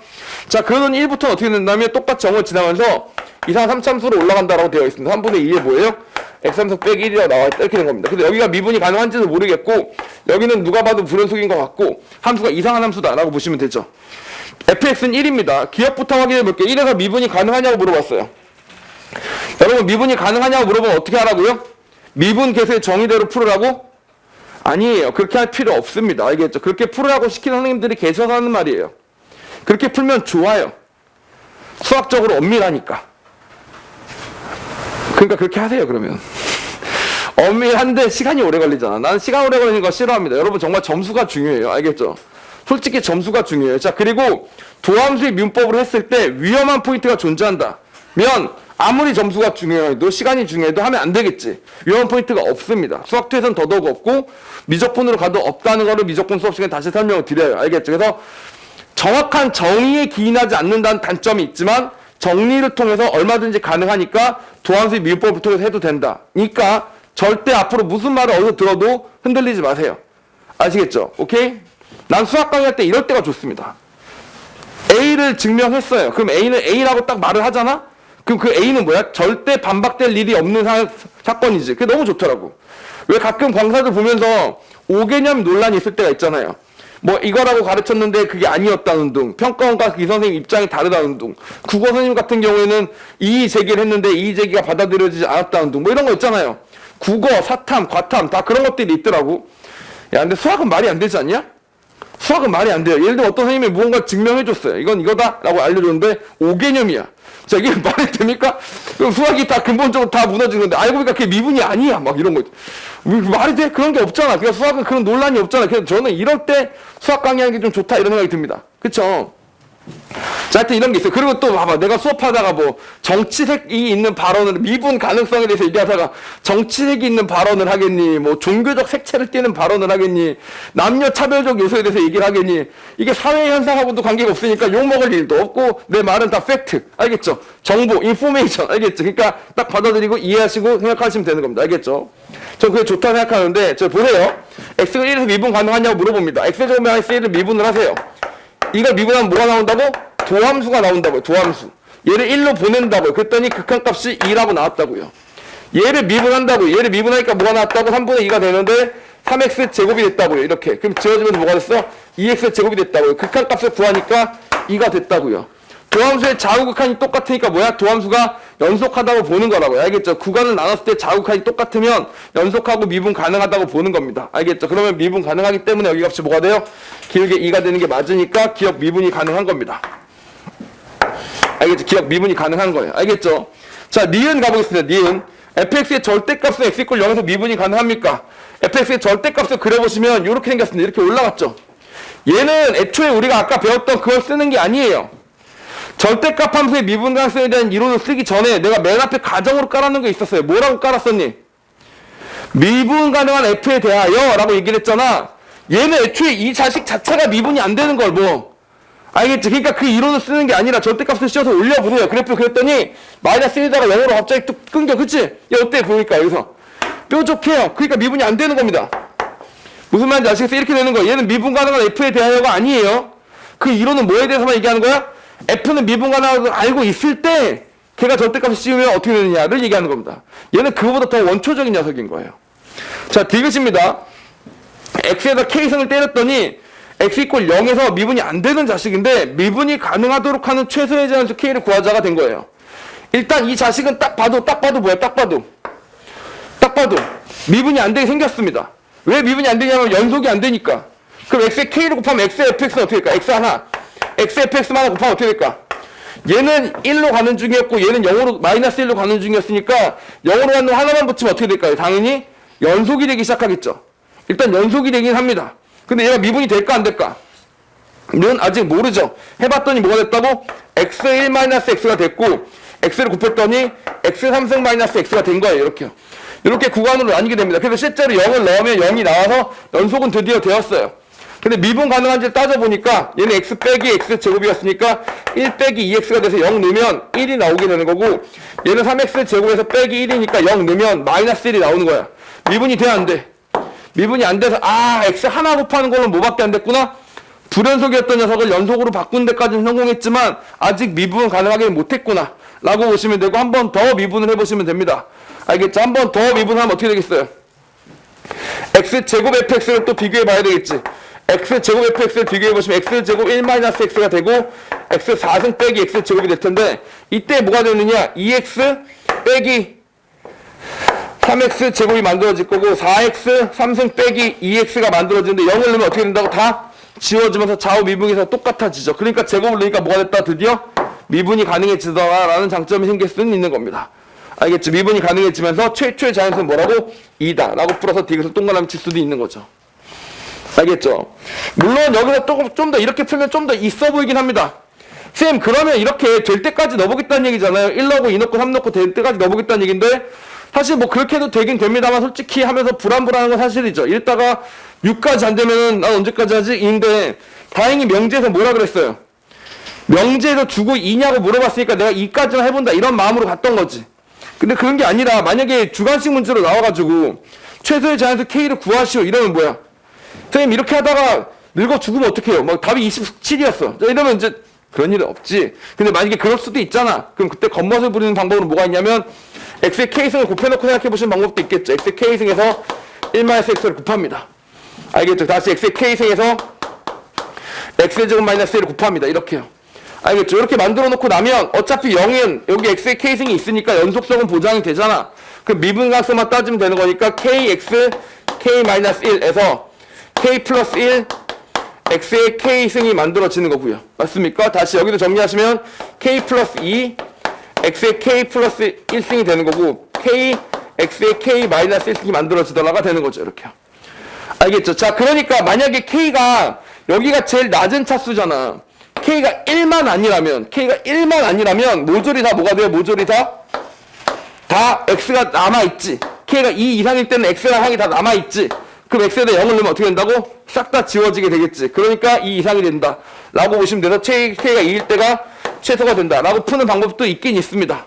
Speaker 1: 자, 그러면 1부터는 어떻게 된다면 똑같이 0을 지나면서 이상 3참수로 올라간다라고 되어 있습니다. 3분의 2에 뭐예요? x3석 빼기 1이라고 나와 있다. 이렇게 된 겁니다. 근데 여기가 미분이 가능한지도 모르겠고 여기는 누가 봐도 불연속인 것 같고 함수가 이상한 함수다라고 보시면 되죠. fx는 1입니다. 기억부터 확인해 볼게요. 1에서 미분이 가능하냐고 물어봤어요. 여러분 미분이 가능하냐고 물어보면 어떻게 하라고요? 미분 계수의 정의대로 풀으라고? 아니에요. 그렇게 할 필요 없습니다. 알겠죠? 그렇게 풀으라고 시키는 선생님들이 계셔서 하는 말이에요. 그렇게 풀면 좋아요. 수학적으로 엄밀하니까. 그러니까 그렇게 하세요, 그러면. 엄밀한데 시간이 오래 걸리잖아. 나는 시간 오래 걸리는 거 싫어합니다. 여러분 정말 점수가 중요해요. 알겠죠? 솔직히 점수가 중요해요. 자, 그리고 도함수의 민법으로 했을 때 위험한 포인트가 존재한다. 면 아무리 점수가 중요해도 시간이 중요해도 하면 안 되겠지. 위험한 포인트가 없습니다. 수학투에서는 더더욱 없고 미적분으로 가도 없다는 거를 미적분 수업 시간에 다시 설명을 드려요. 알겠죠? 그래서 정확한 정의에 기인하지 않는다는 단점이 있지만 정리를 통해서 얼마든지 가능하니까 도함수의 민법을 통해서 해도 된다. 그러니까 절대 앞으로 무슨 말을 어디서 들어도 흔들리지 마세요. 아시겠죠? 오케이? 난 수학 강의할 때 이럴 때가 좋습니다. A를 증명했어요. 그럼 A는 A라고 딱 말을 하잖아? 그럼 그 A는 뭐야? 절대 반박될 일이 없는 사건이지. 그게 너무 좋더라고. 왜 가끔 강사들 보면서 5개념 논란이 있을 때가 있잖아요. 뭐 이거라고 가르쳤는데 그게 아니었다는 둥, 평가원과 이 선생님 입장이 다르다는 둥, 국어 선생님 같은 경우에는 이의 제기를 했는데 이의 제기가 받아들여지지 않았다는 둥, 뭐 이런 거 있잖아요. 국어, 사탐, 과탐 다 그런 것들이 있더라고. 야, 근데 수학은 말이 안 되지 않냐? 수학은 말이 안 돼요. 예를 들어 어떤 선생님이 무언가 증명해줬어요. 이건 이거다 라고 알려줬는데 5개념이야. 자, 이게 말이 됩니까? 그럼 수학이 다 근본적으로 다 무너진 건데 알고 보니까 그게 미분이 아니야. 막 이런 거. 말이 돼? 그런 게 없잖아. 그러니까 수학은 그런 논란이 없잖아. 그래서 저는 이럴 때 수학 강의하는 게 좀 좋다 이런 생각이 듭니다. 그쵸? 자, 하여튼 이런 게 있어요. 그리고 또 봐봐. 내가 수업하다가 뭐 정치색이 있는 발언을 미분 가능성에 대해서 얘기하다가 정치색이 있는 발언을 하겠니? 뭐 종교적 색채를 띠는 발언을 하겠니? 남녀 차별적 요소에 대해서 얘기를 하겠니? 이게 사회 현상하고도 관계가 없으니까 욕먹을 일도 없고 내 말은 다 팩트. 알겠죠? 정보, 인포메이션. 알겠죠? 그러니까 딱 받아들이고 이해하시고 생각하시면 되는 겁니다. 알겠죠? 전 그게 좋다고 생각하는데 저 보세요. x가 1에서 미분 가능하냐고 물어봅니다. x제곱면 1을 미분을 하세요. 이걸 미분하면 뭐가 나온다고? 도함수가 나온다고요. 도함수. 얘를 1로 보낸다고요. 그랬더니 극한값이 2라고 나왔다고요. 얘를 미분한다고. 얘를 미분하니까 뭐가 나왔다고? 3분의 2가 되는데 3x 제곱이 됐다고요. 이렇게. 그럼 지워지면서 뭐가 됐어? 2x 제곱이 됐다고요. 극한값을 구하니까 2가 됐다고요. 도함수의 좌우극한이 똑같으니까 뭐야? 도함수가 연속하다고 보는 거라고요. 알겠죠? 구간을 나눴을 때 좌우극한이 똑같으면 연속하고 미분 가능하다고 보는 겁니다. 알겠죠? 그러면 미분 가능하기 때문에 여기 값이 뭐가 돼요? 길게 2가 되는 게 맞으니까 기억 미분이 가능한 겁니다. 알겠죠? 기억 미분이 가능한 거예요. 알겠죠? 자, 니은 가보겠습니다. 니은. fx의 절대값은 x = 0에서 미분이 가능합니까? fx의 절대값을 그려보시면 이렇게 생겼습니다. 이렇게 올라갔죠? 얘는 애초에 우리가 아까 배웠던 그걸 쓰는 게 아니에요. 절대값 함수의 미분 가능성에 대한 이론을 쓰기 전에 내가 맨 앞에 가정으로 깔아놓은 게 있었어요. 뭐라고 깔았었니? 미분 가능한 f에 대하여 라고 얘기를 했잖아. 얘는 애초에 이 자식 자체가 미분이 안 되는 걸 뭐. 알겠지? 그러니까 그 이론을 쓰는 게 아니라 절대값을 씌워서 올려보세요. 그래프 그랬더니 마이너스 1에다가 0으로 갑자기 뚝 끊겨. 그치? 얘 어때? 보니까 여기서. 뾰족해요. 그러니까 미분이 안 되는 겁니다. 무슨 말인지 아시겠어요? 이렇게 되는 거예요. 얘는 미분 가능한 f에 대하여가 아니에요. 그 이론은 뭐에 대해서만 얘기하는 거야? f는 미분 가능한 걸 알고 있을 때 걔가 절대값을 씌우면 어떻게 되느냐를 얘기하는 겁니다. 얘는 그거보다 더 원초적인 녀석인 거예요. 자, 디귿입니다. x에다 k승을 때렸더니 x = 0에서 미분이 안 되는 자식인데 미분이 가능하도록 하는 최소의 제한수 k를 구하자가 된 거예요. 일단 이 자식은 딱 봐도 뭐야? 딱 봐도 미분이 안 되게 생겼습니다. 왜 미분이 안 되냐면 연속이 안 되니까. 그럼 x의 k를 곱하면 x의 fx는 어떻게 될까? x 하나. xfx만 하나 곱하면 어떻게 될까? 얘는 1로 가는 중이었고 얘는 0으로 마이너스 1로 가는 중이었으니까 0으로 가는 놈 하나만 붙이면 어떻게 될까요? 당연히 연속이 되기 시작하겠죠. 일단 연속이 되긴 합니다. 근데 얘가 미분이 될까 안 될까? 는 아직 모르죠. 해봤더니 뭐가 됐다고? x1-x가 됐고 x를 곱했더니 x3-x가 된 거예요. 이렇게요. 이렇게 구간으로 나뉘게 됩니다. 그래서 실제로 0을 넣으면 0이 나와서 연속은 드디어 되었어요. 근데 미분 가능한지를 따져보니까 얘는 x 빼기 x 제곱이었으니까 1 빼기 2x가 돼서 0 넣으면 1이 나오게 되는 거고 얘는 3x 제곱에서 빼기 1이니까 0 넣으면 마이너스 1이 나오는 거야. 미분이 돼 안 돼? 미분이 안 돼서 x 하나 곱하는 걸로 뭐밖에 안 됐구나? 불연속이었던 녀석을 연속으로 바꾼 데까지는 성공했지만 아직 미분 가능하게 못했구나 라고 보시면 되고 한 번 더 미분을 해보시면 됩니다. 알겠죠? 한 번 더 미분하면 어떻게 되겠어요? x제곱 fx를 또 비교해 봐야 되겠지. x제곱 fx를 비교해보시면 x제곱 1-x가 되고 x 4승 빼기 x제곱이 될 텐데 이때 뭐가 되느냐 2x 빼기 3x 제곱이 만들어질 거고 4x 3승 빼기 2x가 만들어지는데 0을 넣으면 어떻게 된다고? 다 지워지면서 좌우 미분에서 똑같아지죠. 그러니까 제곱을 넣으니까 뭐가 됐다? 드디어 미분이 가능해지더라라는 장점이 생길 수는 있는 겁니다. 알겠죠? 미분이 가능해지면서 최초의 자연수는 뭐라고? 2다 라고 풀어서 디귿을 동그라미 칠 수도 있는 거죠. 알겠죠? 물론 여기서 좀 더 이렇게 풀면 좀 더 있어 보이긴 합니다. 쌤 그러면 이렇게 될 때까지 넣어보겠다는 얘기잖아요. 1 넣고 2 넣고 3 넣고 될 때까지 넣어보겠다는 얘기인데 사실 뭐 그렇게 해도 되긴 됩니다만 솔직히 하면서 불안불안한 건 사실이죠. 이랬다가 6까지 안 되면은 난 언제까지 하지? 인데 다행히 명제에서 뭐라 그랬어요? 명제에서 주고 2냐고 물어봤으니까 내가 2까지만 해본다 이런 마음으로 갔던 거지. 근데 그런 게 아니라 만약에 주관식 문제로 나와가지고 최소의 자연수 K를 구하시오 이러면 뭐야? 선생님 이렇게 하다가 늙어 죽으면 어떡해요? 막 답이 27이었어. 이러면 이제 그런 일은 없지. 근데 만약에 그럴 수도 있잖아. 그럼 그때 겉멋을 부리는 방법으로 뭐가 있냐면 x의 k승을 곱해놓고 생각해보시는 방법도 있겠죠. x의 k승에서 1-x를 곱합니다. 알겠죠? 다시 x의 k승에서 x제곱 마이너스 1을 곱합니다. 이렇게요. 알겠죠? 이렇게 만들어 놓고 나면 어차피 0은 여기 x의 k승이 있으니까 연속성은 보장이 되잖아. 그럼 미분각성만 따지면 되는 거니까 kx k-1에서 k 플러스 1 x의 k승이 만들어지는 거고요. 맞습니까? 다시 여기도 정리하시면 k 플러스 2 x의 k 플러스 1승이 되는 거고 k x의 k 마이너스 1승이 만들어지더라가 되는 거죠. 이렇게요. 알겠죠? 자, 그러니까 만약에 k가 여기가 제일 낮은 차수잖아. k가 1만 아니라면 모조리 다 뭐가 돼요? 모조리 다 x가 남아있지. k가 2 이상일 때는 x랑 항이 다 남아있지. 그럼 x에다 0을 넣으면 어떻게 된다고? 싹 다 지워지게 되겠지. 그러니까 2 이상이 된다 라고 보시면 돼서 k가 2일 때가 최소가 된다 라고 푸는 방법도 있긴 있습니다.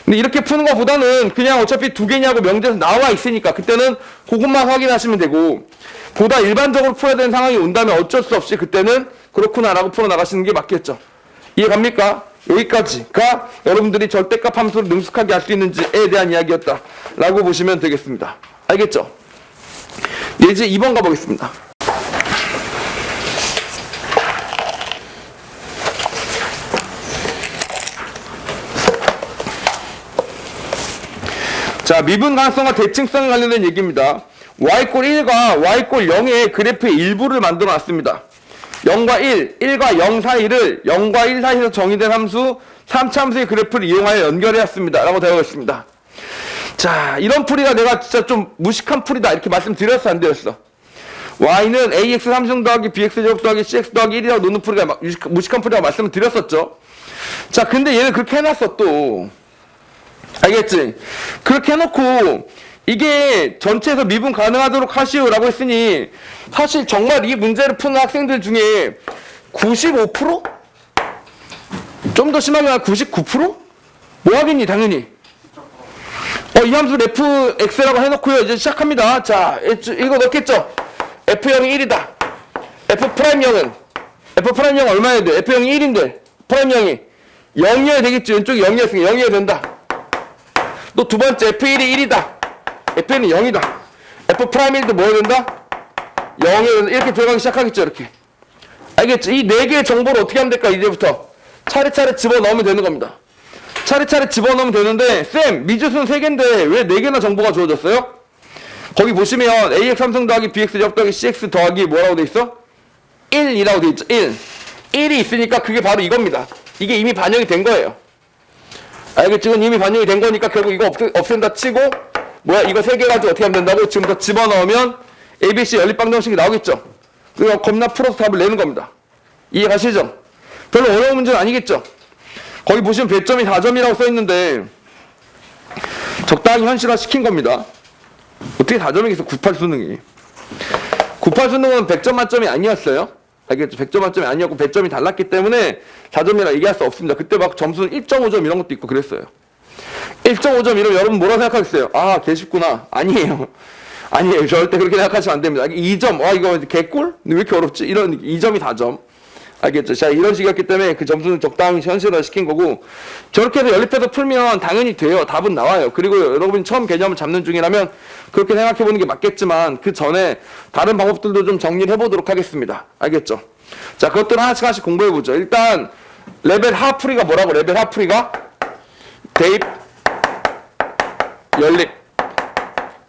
Speaker 1: 근데 이렇게 푸는 것보다는 그냥 어차피 두 개냐고 명제에서 나와 있으니까 그때는 그것만 확인하시면 되고 보다 일반적으로 풀어야 되는 상황이 온다면 어쩔 수 없이 그때는 그렇구나 라고 풀어나가시는 게 맞겠죠. 이해 갑니까? 여기까지가 여러분들이 절대값 함수를 능숙하게 할 수 있는지에 대한 이야기였다 라고 보시면 되겠습니다. 알겠죠? 예제 2번 가보겠습니다. 자, 미분 가능성과 대칭성에 관련된 얘기입니다. y꼴 1과 y꼴 0의 그래프의 일부를 만들어 놨습니다. 0과 1, 1과 0 사이를 0과 1 사이에서 정의된 함수 3차함수의 그래프를 이용하여 연결해왔습니다. 라고 되어 있습니다. 자, 이런 풀이가 내가 진짜 좀 무식한 풀이다 이렇게 말씀드렸어 안 드렸어? y는 ax 3승 더하기 bx 제곱 더하기 cx 더하기 1이라고 놓는 풀이가 무식한 풀이라고 말씀을 드렸었죠. 자, 근데 얘는 그렇게 해놨어 또. 알겠지? 그렇게 해놓고 이게 전체에서 미분 가능하도록 하시오 라고 했으니 사실 정말 이 문제를 푸는 학생들 중에 95%? 좀 더 심하게 말하면 99%? 뭐 하겠니 당연히. 이 함수 fx라고 해놓고요. 이제 시작합니다. 자, 이거 넣겠죠? f0이 1이다. f'0은 f'0 얼마여야 돼? f0이 1인데 f'0이 0이어야 되겠지. 왼쪽이 0이었으니까 0이어야 된다. 또 두 번째 f1이 1이다. f1은 0이다. f'1도 뭐 해야 된다? 0이어야 된다. 이렇게 들어가기 시작하겠죠. 이렇게. 알겠죠? 이 네 개의 정보를 어떻게 하면 될까? 이제부터 차례차례 집어넣으면 되는 겁니다. 차례차례 집어넣으면 되는데 쌤 미지수는 3개인데 왜 4개나 정보가 주어졌어요? 거기 보시면 ax 3승 더하기 bx 제곱 더하기 cx 더하기 뭐라고 돼 있어? 1이라고 돼 있죠. 1이 있으니까 그게 바로 이겁니다. 이게 이미 반영이 된 거예요. 알겠지? 이건 이미 반영이 된 거니까 결국 이거 없앤다 치고 이거 3개 가지고 어떻게 하면 된다고? 지금부터 집어넣으면 ABC 연립방정식이 나오겠죠? 그거 겁나 풀어서 답을 내는 겁니다. 이해 가시죠? 별로 어려운 문제는 아니겠죠? 거기 보시면 배점이 4점이라고 써있는데 적당히 현실화 시킨 겁니다. 어떻게 4점이겠어 98 수능이. 98 수능은 100점 만점이 아니었어요. 알겠죠? 100점 만점이 아니었고 배점이 달랐기 때문에 4점이라 얘기할 수 없습니다. 그때 막 점수는 1.5점 이런 것도 있고 그랬어요. 1.5점 이러면 여러분 뭐라고 생각하겠어요? 아, 개 쉽구나. 아니에요. 아니에요. 절대 그렇게 생각하시면 안 됩니다. 2점. 이거 개꿀? 왜 이렇게 어렵지? 이런 2점이 4점. 알겠죠? 자, 이런 식이었기 때문에 그 점수는 적당히 현실화 시킨 거고 저렇게 해서 연립해서 풀면 당연히 돼요. 답은 나와요. 그리고 여러분이 처음 개념을 잡는 중이라면 그렇게 생각해보는 게 맞겠지만 그 전에 다른 방법들도 좀 정리를 해보도록 하겠습니다. 알겠죠? 자, 그것들 하나씩 공부해보죠. 일단 레벨 하풀이가 뭐라고? 레벨 하풀이가 대입, 연립.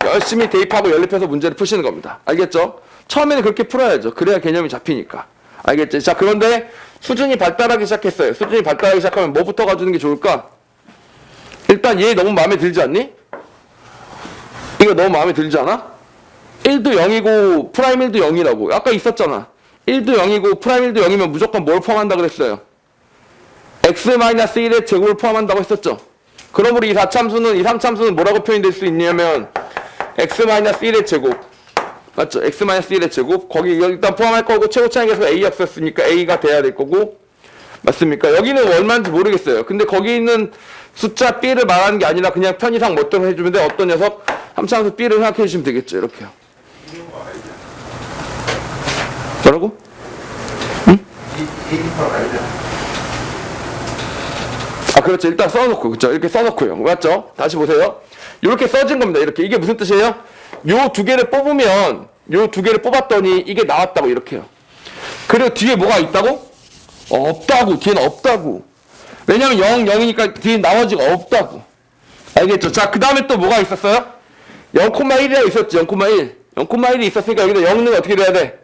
Speaker 1: 열심히 대입하고 연립해서 문제를 푸시는 겁니다. 알겠죠? 처음에는 그렇게 풀어야죠. 그래야 개념이 잡히니까. 알겠지? 자, 그런데 수준이 발달하기 시작했어요. 수준이 발달하기 시작하면 뭐부터 가주는 게 좋을까? 일단 얘 너무 마음에 들지 않니? 이거 너무 마음에 들지 않아? 1도 0이고 프라임 1도 0이라고. 아까 있었잖아. 1도 0이고 프라임 1도 0이면 무조건 뭘 포함한다 그랬어요? x-1의 제곱을 포함한다고 했었죠. 그러므로 이 4참수는, 이 3참수는 뭐라고 표현될 수 있냐면 x-1의 제곱. 맞죠? x-1의 제곱. 거기 일단 포함할 거고 최고 차이에서 a였었으니까 a가 돼야 될 거고. 맞습니까? 여기는 얼마인지 모르겠어요. 근데 거기 있는 숫자 b를 말하는 게 아니라 그냥 편의상 뭐 어떤 해주면 돼? 어떤 녀석? 3차함수 b를 생각해 주시면 되겠죠. 이렇게요. 뭐라고? 응? 그렇죠. 일단 써놓고, 그렇죠. 이렇게 써놓고요. 맞죠? 다시 보세요. 이렇게 써진 겁니다. 이렇게. 이게 무슨 뜻이에요? 요 두 개를 뽑으면, 요 두 개를 뽑았더니 이게 나왔다고, 이렇게요. 그리고 뒤에 뭐가 있다고? 없다고. 뒤에는 없다고. 왜냐면 0, 0이니까 뒤에 나머지가 없다고. 알겠죠? 자, 그 다음에 또 뭐가 있었어요? 0,1이라고 있었지. 0,1. 0,1이 있었으니까 여기다 0은 어떻게 돼야 돼?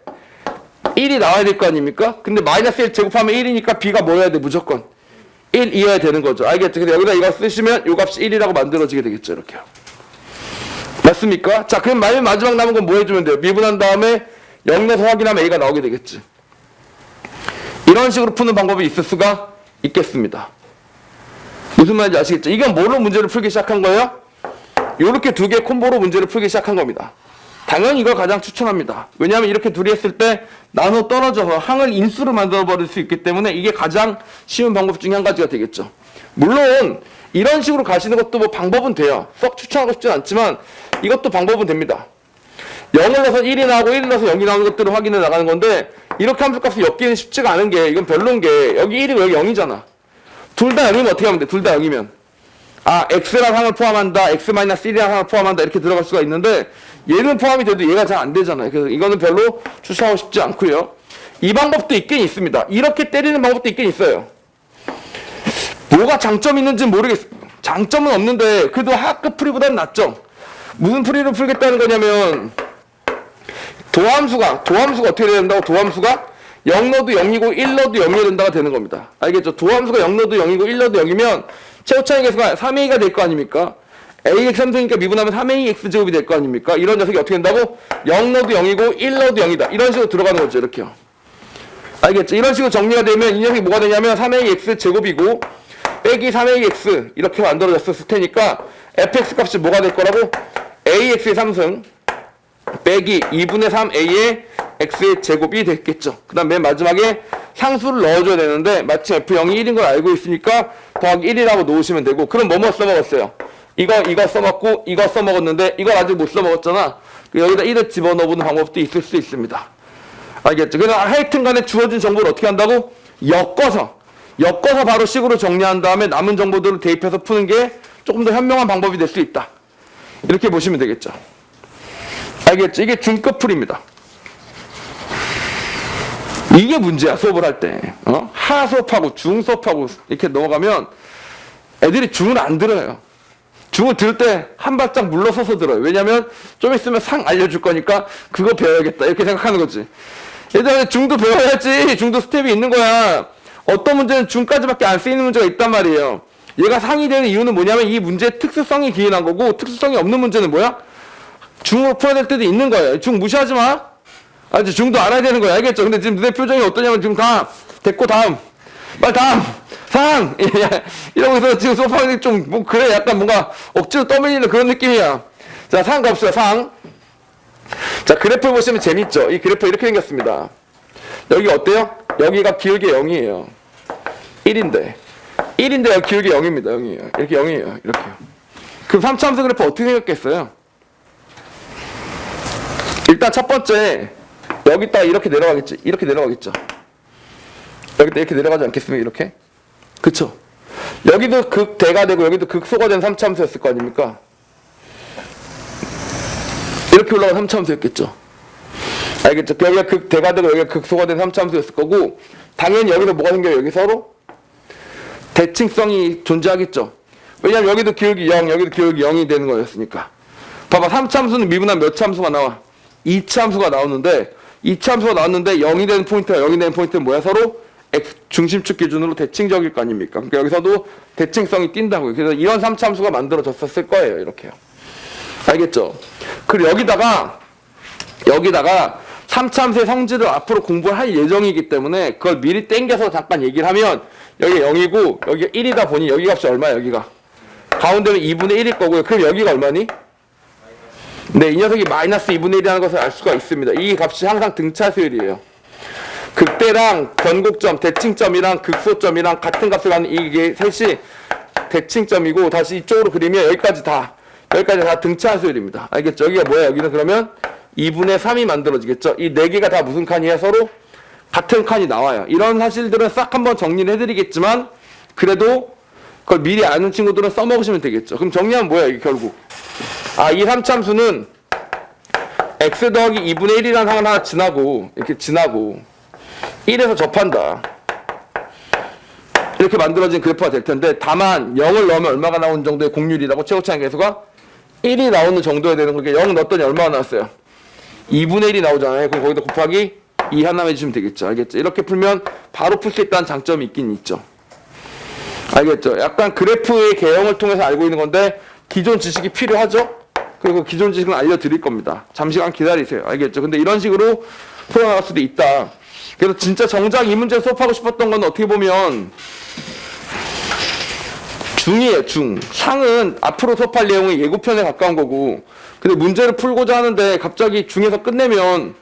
Speaker 1: 1이 나와야 될 거 아닙니까? 근데 마이너스 1 제곱하면 1이니까 b가 뭐여야 돼? 무조건 1이어야 되는 거죠. 알겠죠? 근데 여기다 이거 쓰시면 요 값이 1이라고 만들어지게 되겠죠. 이렇게요. 맞습니까? 자, 그럼 마지막 남은 건 뭐 해주면 돼요? 미분한 다음에 0 내서 확인하면 a가 나오게 되겠지. 이런 식으로 푸는 방법이 있을 수가 있겠습니다. 무슨 말인지 아시겠죠? 이건 뭘로 문제를 풀기 시작한 거예요? 요렇게 두 개의 콤보로 문제를 풀기 시작한 겁니다. 당연히 이걸 가장 추천합니다. 왜냐하면 이렇게 둘이 했을 때 나눠 떨어져서 항을 인수로 만들어버릴 수 있기 때문에 이게 가장 쉬운 방법 중에 한 가지가 되겠죠. 물론 이런 식으로 가시는 것도 뭐 방법은 돼요. 썩 추천하고 싶진 않지만 이것도 방법은 됩니다. 0을 넣어서 1이 나오고 1을 넣어서 0이 나오는 것들을 확인해 나가는 건데 이렇게 함수값을 엮기는 쉽지가 않은 게 이건 별로인 게 여기 1이고 여기 0이잖아. 둘 다 0이면 어떻게 하면 돼? 둘 다 0이면. 아, x라는 항을 포함한다, x-1이라는 항을 포함한다, 이렇게 들어갈 수가 있는데, 얘는 포함이 돼도 얘가 잘 안 되잖아요. 그래서 이거는 별로 추천하고 싶지 않고요. 이 방법도 있긴 있습니다. 이렇게 때리는 방법도 있긴 있어요. 뭐가 장점이 있는지는 모르겠어요. 장점은 없는데, 그래도 하급 풀이보다는 낫죠. 무슨 풀이로 풀겠다는 거냐면, 도함수가 어떻게 돼야 된다고? 도함수가 0 넣어도 0이고 1 넣어도 0이 된다가 되는 겁니다. 알겠죠? 도함수가 0 넣어도 0이고 1 넣어도 0이면 최후차의 계수가 3a가 될 거 아닙니까? ax 3승이니까 미분하면 3ax 제곱이 될 거 아닙니까? 이런 녀석이 어떻게 된다고? 0 넣어도 0이고 1 넣어도 0이다. 이런 식으로 들어가는 거죠. 이렇게요. 알겠죠? 이런 식으로 정리가 되면 이 녀석이 뭐가 되냐면 3ax 제곱이고 빼기 3ax 이렇게 만들어졌을 테니까 fx 값이 뭐가 될 거라고? ax의 3승 빼기 2분의 3a의 x의 제곱이 됐겠죠. 그 다음 맨 마지막에 상수를 넣어줘야 되는데 마침 f0이 1인 걸 알고 있으니까 더하기 1이라고 놓으시면 되고, 그럼 뭐뭐 써먹었어요? 이거 써먹고 이거 써먹었는데 이걸 아직 못 써먹었잖아. 여기다 1을 집어넣어보는 방법도 있을 수 있습니다. 알겠죠? 그래서 하여튼 간에 주어진 정보를 어떻게 한다고? 엮어서 바로 식으로 정리한 다음에 남은 정보들을 대입해서 푸는 게 조금 더 현명한 방법이 될 수 있다. 이렇게 보시면 되겠죠. 알겠죠? 이게 중급 풀입니다. 이게 문제야, 수업을 할 때. 하 수업하고 중 수업하고 이렇게 넘어가면 애들이 중을 안 들어요. 중을 들을 때 한 발짝 물러서서 들어요. 왜냐면 좀 있으면 상 알려줄 거니까 그거 배워야겠다, 이렇게 생각하는 거지. 얘들아, 중도 배워야지. 중도 스텝이 있는 거야. 어떤 문제는 중까지밖에 안 쓰이는 문제가 있단 말이에요. 얘가 상이 되는 이유는 뭐냐면 이 문제의 특수성이 기인한 거고, 특수성이 없는 문제는 뭐야? 중으로 풀어야 될 때도 있는 거예요. 중 무시하지 마. 알지? 중도 알아야 되는 거야. 알겠죠? 근데 지금 내 표정이 어떠냐면 지금 다 됐고 다음. 빨리 다음. 상! 이러고 있어. 지금 소파에 좀, 뭐, 그래. 약간 뭔가 억지로 떠밀리는 그런 느낌이야. 자, 상 갑시다. 상. 자, 그래프 보시면 재밌죠? 이 그래프 이렇게 생겼습니다. 여기 어때요? 여기가 길게 0이에요. 1인데 여기 길게 0입니다. 0이에요. 이렇게 0이에요. 이렇게요. 그럼 3차함수 그래프 어떻게 생겼겠어요? 일단 첫 번째, 여기다가 이렇게 내려가겠지. 이렇게 내려가겠죠. 여기다 이렇게 내려가지 않겠습니까? 이렇게. 그쵸? 여기도 극대가 되고 여기도 극소가 된 3차함수였을 거 아닙니까? 이렇게 올라간 3차함수였겠죠. 알겠죠? 여기가 극대가 되고 여기가 극소가 된 3차함수였을 거고, 당연히 여기서 뭐가 생겨요? 여기 서로 대칭성이 존재하겠죠. 왜냐면 여기도 기울기 0, 여기도 기울기 0이 되는 거였으니까. 봐봐, 3차함수는 미분하면 몇 차함수가 나와? 2차함수가 나오는데, 2차함수가 나왔는데 0이 되는 포인트가 0이 되는 포인트는 뭐야? 서로 X 중심축 기준으로 대칭적일 거 아닙니까? 그러니까 여기서도 대칭성이 띈다고요. 그래서 이런 3차함수가 만들어졌었을 거예요. 이렇게요. 알겠죠? 그리고 여기다가 3차함수의 성질을 앞으로 공부할 예정이기 때문에 그걸 미리 땡겨서 잠깐 얘기를 하면, 여기 0이고 여기가 1이다 보니 여기 값이 얼마야? 여기가 가운데는 2분의 1일 거고요. 그럼 여기가 얼마니? 네, 이 녀석이 마이너스 2분의 1이라는 것을 알 수가 있습니다. 이 값이 항상 등차수열이에요. 극대랑 변곡점, 대칭점이랑 극소점이랑 같은 값을 갖는 이게 셋이 대칭점이고, 다시 이쪽으로 그리면 여기까지 다 등차수열입니다. 알겠죠? 여기가 뭐야? 여기는 그러면 2분의 3이 만들어지겠죠? 이 네 개가 다 무슨 칸이에요? 서로 같은 칸이 나와요. 이런 사실들은 싹 한번 정리를 해드리겠지만, 그래도 그걸 미리 아는 친구들은 써먹으시면 되겠죠. 그럼 정리하면 뭐야, 이게 결국? 이 3차함수는 x 더하기 2분의 1이라는 항을 하나 이렇게 지나고 1에서 접한다. 이렇게 만들어진 그래프가 될 텐데, 다만 0을 넣으면 얼마가 나오는 정도의 공률이라고? 최고차의 계수가 1이 나오는 정도야 되는 거니까 0 넣었더니 얼마가 나왔어요? 2분의 1이 나오잖아요. 그럼 거기다 곱하기 2 하나 해주시면 되겠죠. 알겠죠? 이렇게 풀면 바로 풀 수 있다는 장점이 있긴 있죠. 알겠죠? 약간 그래프의 개형을 통해서 알고 있는 건데, 기존 지식이 필요하죠? 그리고 기존 지식은 알려드릴 겁니다. 잠시간 기다리세요. 알겠죠? 근데 이런 식으로 풀어나갈 수도 있다. 그래서 진짜 정작 이 문제 수업하고 싶었던 건 어떻게 보면 중이에요, 중. 상은 앞으로 수업할 내용이 예고편에 가까운 거고, 근데 문제를 풀고자 하는데 갑자기 중에서 끝내면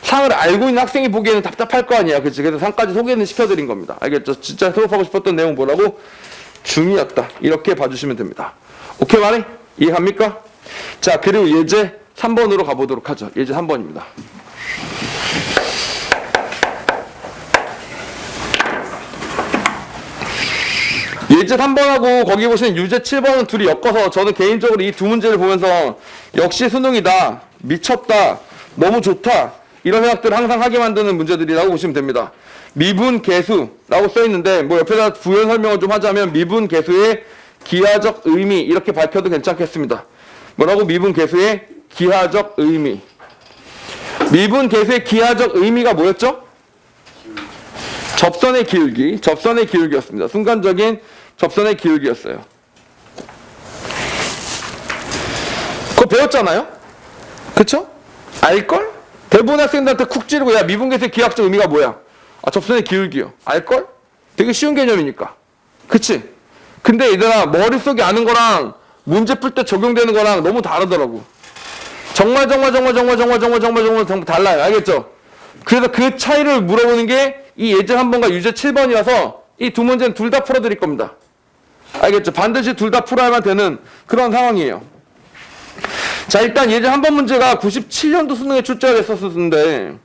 Speaker 1: 상을 알고 있는 학생이 보기에는 답답할 거 아니야. 그치? 그래서 상까지 소개는 시켜드린 겁니다. 알겠죠? 진짜 수업하고 싶었던 내용 뭐라고? 중이었다. 이렇게 봐주시면 됩니다. 오케이, 말해? 이해갑니까? 자, 그리고 예제 3번으로 가보도록 하죠. 예제 3번입니다. 예제 3번하고 거기 보시는 유제 7번은 둘이 엮어서 저는 개인적으로 이 두 문제를 보면서 역시 수능이다, 미쳤다, 너무 좋다 이런 생각들을 항상 하게 만드는 문제들이라고 보시면 됩니다. 미분계수라고 써있는데 뭐 옆에다 부연 설명을 좀 하자면 미분계수의 기하적 의미 이렇게 밝혀도 괜찮겠습니다. 뭐라고? 미분계수의 기하적 의미. 미분계수의 기하적 의미가 뭐였죠? 접선의 기울기, 접선의 기울기였습니다. 순간적인 접선의 기울기였어요. 그거 배웠잖아요? 그쵸? 알걸? 대부분 학생들한테 쿡 찌르고 야 미분계수의 기하적 의미가 뭐야? 아 접선의 기울기요. 알걸? 되게 쉬운 개념이니까. 그치? 근데 얘들아 머릿속에 아는 거랑 문제 풀 때 적용되는 거랑 너무 다르더라고. 정말 달라요. 알겠죠? 그래서 그 차이를 물어보는 게 이 예제 3번과 유제 7번이라서 이 두 문제는 둘 다 풀어드릴 겁니다. 알겠죠? 반드시 둘 다 풀어야만 되는 그런 상황이에요. 자, 일단 예제 3번 문제가 97년도 수능에 출제가 됐었는데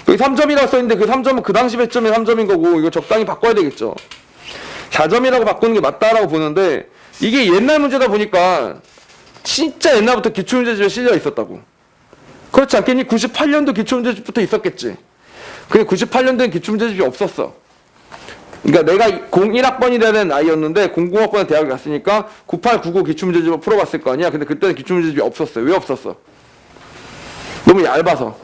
Speaker 1: 여기 3점이라고 써있는데 그 3점은 그 당시 배점이 3점인 거고 이거 적당히 바꿔야 되겠죠. 4점이라고 바꾸는 게 맞다라고 보는데 이게 옛날 문제다 보니까 진짜 옛날부터 기출문제집에 실려 있었다고. 그렇지 않겠니? 98년도 기출문제집부터 있었겠지. 근데 98년도엔 기출문제집이 없었어. 그러니까 내가 01학번이 되는 아이였는데 00학번에 대학을 갔으니까 98, 99 기출문제집을 풀어봤을 거 아니야. 근데 그때는 기출문제집이 없었어요. 왜 없었어? 너무 얇아서.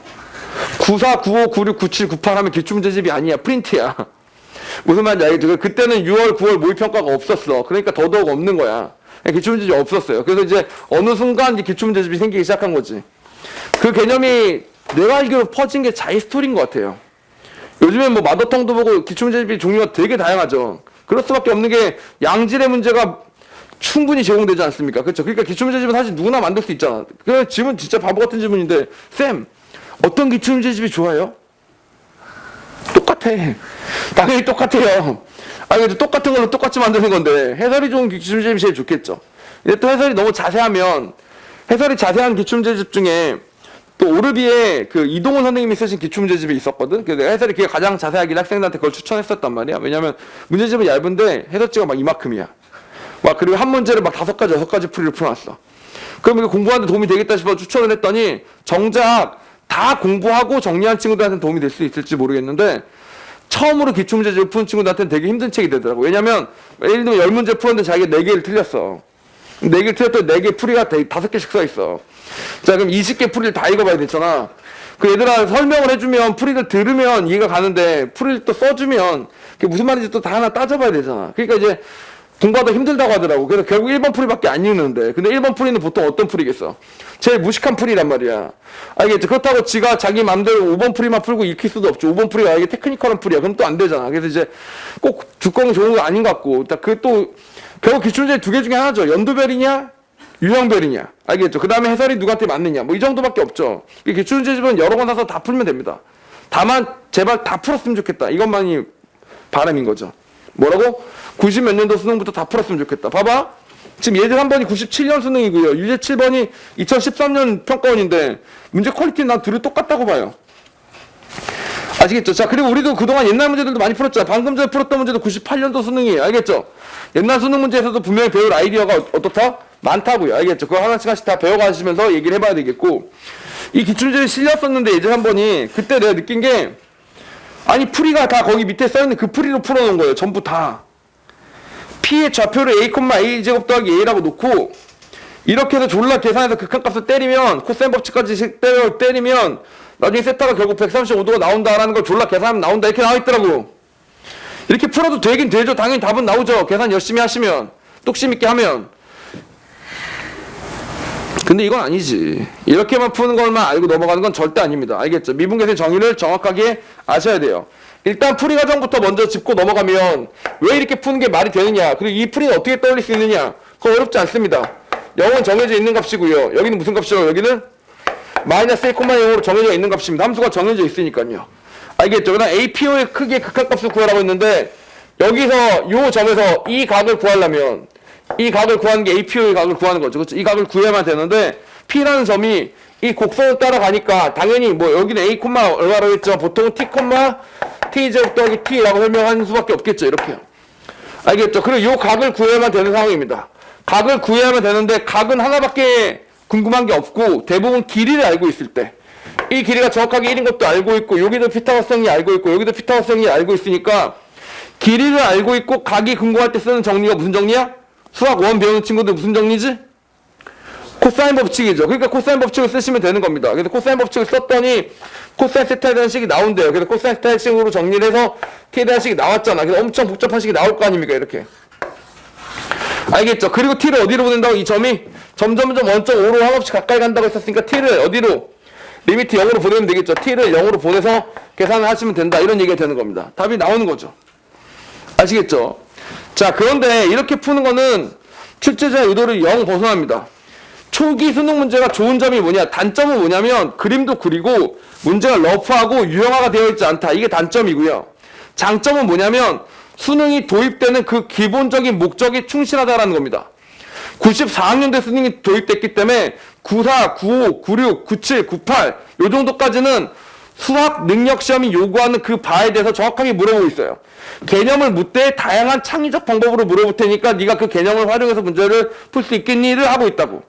Speaker 1: 94, 95, 96, 97, 98 하면 기출문제집이 아니야. 프린트야. 무슨 말인지 알겠죠? 그때는 6월, 9월 모의평가가 없었어. 그러니까 더더욱 없는 거야. 기출문제집이 없었어요. 그래서 이제 어느 순간 이제 기출문제집이 생기기 시작한 거지. 그 개념이 내가 알기로 퍼진 게 자이스토리인 것 같아요. 요즘엔 뭐 마더텅도 보고 기출문제집이 종류가 되게 다양하죠. 그럴 수밖에 없는 게 양질의 문제가 충분히 제공되지 않습니까? 그렇죠? 그러니까 기출문제집은 사실 누구나 만들 수 있잖아. 그 질문 진짜 바보 같은 질문인데 쌤 어떤 기출문제집이 좋아요? 똑같아. 당연히 똑같아요. 아니 똑같은 걸로 똑같이 만드는 건데 해설이 좋은 기출문제집이 제일 좋겠죠. 근데 또 해설이 너무 자세하면 해설이 자세한 기출문제집 중에 또 오르비에 그 이동훈 선생님이 쓰신 기출문제집이 있었거든. 그래서 해설이 그게 가장 자세하게 학생들한테 그걸 추천했었단 말이야. 왜냐면 문제집은 얇은데 해설지가 막 이만큼이야. 막 그리고 한 문제를 막 5가지, 6가지 풀이를 풀어놨어. 그럼 이거 공부하는데 도움이 되겠다 싶어 추천을 했더니 정작 다 공부하고 정리한 친구들한테는 도움이 될 수 있을지 모르겠는데 처음으로 기출문제집을 푸는 친구들한테는 되게 힘든 책이 되더라고. 왜냐면 예를 들면 10문제 풀었는데 자기가 4개를 틀렸어. 4개 틀렸더니 4개 풀이가 5개씩 써있어. 자 그럼 20개 풀이를 다 읽어봐야 되잖아. 그 얘들아 설명을 해주면 풀이를 들으면 이해가 가는데 풀이를 또 써주면 그게 무슨 말인지 또 다 하나 따져봐야 되잖아. 그러니까 이제 공부하다 힘들다고 하더라고. 그래서 결국 1번 풀이밖에 안 읽는데 근데 1번 풀이는 보통 어떤 풀이겠어? 제일 무식한 풀이란 말이야. 알겠지? 그렇다고 지가 자기 맘대로 5번 풀이만 풀고 읽힐 수도 없죠. 5번 풀이가 이게 테크니컬한 풀이야. 그럼 또 안 되잖아. 그래서 이제 꼭 두꺼운 좋은 거 아닌 것 같고 그 또 결국 기출문제 2개 중에 하나죠. 연두별이냐 유형별이냐. 알겠죠? 그 다음에 해설이 누구한테 맞느냐. 뭐 이 정도밖에 없죠. 이 기출문제집은 여러 권 사서 다 풀면 됩니다. 다만 제발 다 풀었으면 좋겠다. 이것만이 바람인 거죠. 뭐라고? 90 몇 년도 수능부터 다 풀었으면 좋겠다. 봐봐. 지금 예제 3번이 97년 수능이고요. 유제 7번이 2013년 평가원인데 문제 퀄리티는 난 둘이 똑같다고 봐요. 아시겠죠? 자, 그리고 우리도 그동안 옛날 문제들도 많이 풀었잖아. 방금 전에 풀었던 문제도 98년도 수능이에요. 알겠죠? 옛날 수능 문제에서도 분명히 배울 아이디어가 어떻다? 많다고요. 알겠죠? 그거 하나씩 다 배워가시면서 얘기를 해봐야 되겠고 이 기출문제를 실렸었는데 예제 3번이 그때 내가 느낀 게 아니 풀이가 다 거기 밑에 써있는 그 풀이로 풀어놓은 거예요. 전부 다. P의 좌표를 A, A제곱 더하기 A라고 놓고 이렇게 해서 졸라 계산해서 극한값을 때리면 코사인 법칙까지 때리면 나중에 세타가 결국 135도가 나온다라는 걸 졸라 계산하면 나온다 이렇게 나와있더라고. 이렇게 풀어도 되긴 되죠. 당연히 답은 나오죠. 계산 열심히 하시면 똑심 있게 하면. 근데 이건 아니지. 이렇게만 푸는 것만 알고 넘어가는 건 절대 아닙니다. 알겠죠? 미분계수의 정의를 정확하게 아셔야 돼요. 일단 풀이 과정부터 먼저 짚고 넘어가면 왜 이렇게 푸는 게 말이 되느냐, 그리고 이 풀이는 어떻게 떠올릴 수 있느냐, 그거 어렵지 않습니다. 0은 정해져 있는 값이고요. 여기는 무슨 값이죠? 여기는 마이너스 1,0으로 정해져 있는 값입니다. 함수가 정해져 있으니까요. 알겠죠? 그다음 APO의 크기의 극한값을 구하라고 했는데 여기서 요 점에서 이 각을 구하려면 이 각을 구하는 게 APO의 각을 구하는 거죠. 그렇죠? 이 각을 구해야만 되는데 P라는 점이 이 곡선을 따라가니까 당연히 뭐 여기는 A, 얼마라고 했죠? 보통은 T, T제곱 더하기 T라고 설명하는 수밖에 없겠죠. 이렇게요. 알겠죠? 그리고 요 각을 구해야만 되는 상황입니다. 각을 구해야만 되는데 각은 하나밖에 궁금한 게 없고 대부분 길이를 알고 있을 때 이 길이가 정확하게 1인 것도 알고 있고 여기도 피타고라스형이 알고 있고 여기도 피타고라스형이 알고 있으니까 길이를 알고 있고 각이 궁금할 때 쓰는 정리가 무슨 정리야? 수학 1 배우는 친구들 무슨 정리지? 코사인 법칙이죠. 그러니까 코사인 법칙을 쓰시면 되는 겁니다. 그래서 코사인 법칙을 썼더니 코사인 세타에 대한 식이 나온대요. 그래서 코사인 세타의 식으로 정리를 해서 t에 대한 식이 나왔잖아. 그래서 엄청 복잡한 식이 나올 거 아닙니까? 이렇게. 알겠죠? 그리고 t를 어디로 보낸다고? 이 점이 점점점 1.5로 한없이 가까이 간다고 했었으니까 t를 어디로? 리미트 0으로 보내면 되겠죠. t를 0으로 보내서 계산을 하시면 된다. 이런 얘기가 되는 겁니다. 답이 나오는 거죠. 아시겠죠? 자, 그런데 이렇게 푸는 거는 출제자의 의도를 영 벗어납니다. 초기 수능 문제가 좋은 점이 뭐냐? 단점은 뭐냐면 그림도 그리고 문제가 러프하고 유형화가 되어 있지 않다. 이게 단점이고요. 장점은 뭐냐면 수능이 도입되는 그 기본적인 목적이 충실하다라는 겁니다. 94학년대 수능이 도입됐기 때문에 94, 95, 96, 97, 98 요 정도까지는 수학 능력 시험이 요구하는 그 바에 대해서 정확하게 물어보고 있어요. 개념을 묻되 다양한 창의적 방법으로 물어볼 테니까 네가 그 개념을 활용해서 문제를 풀 수 있겠니를 하고 있다고.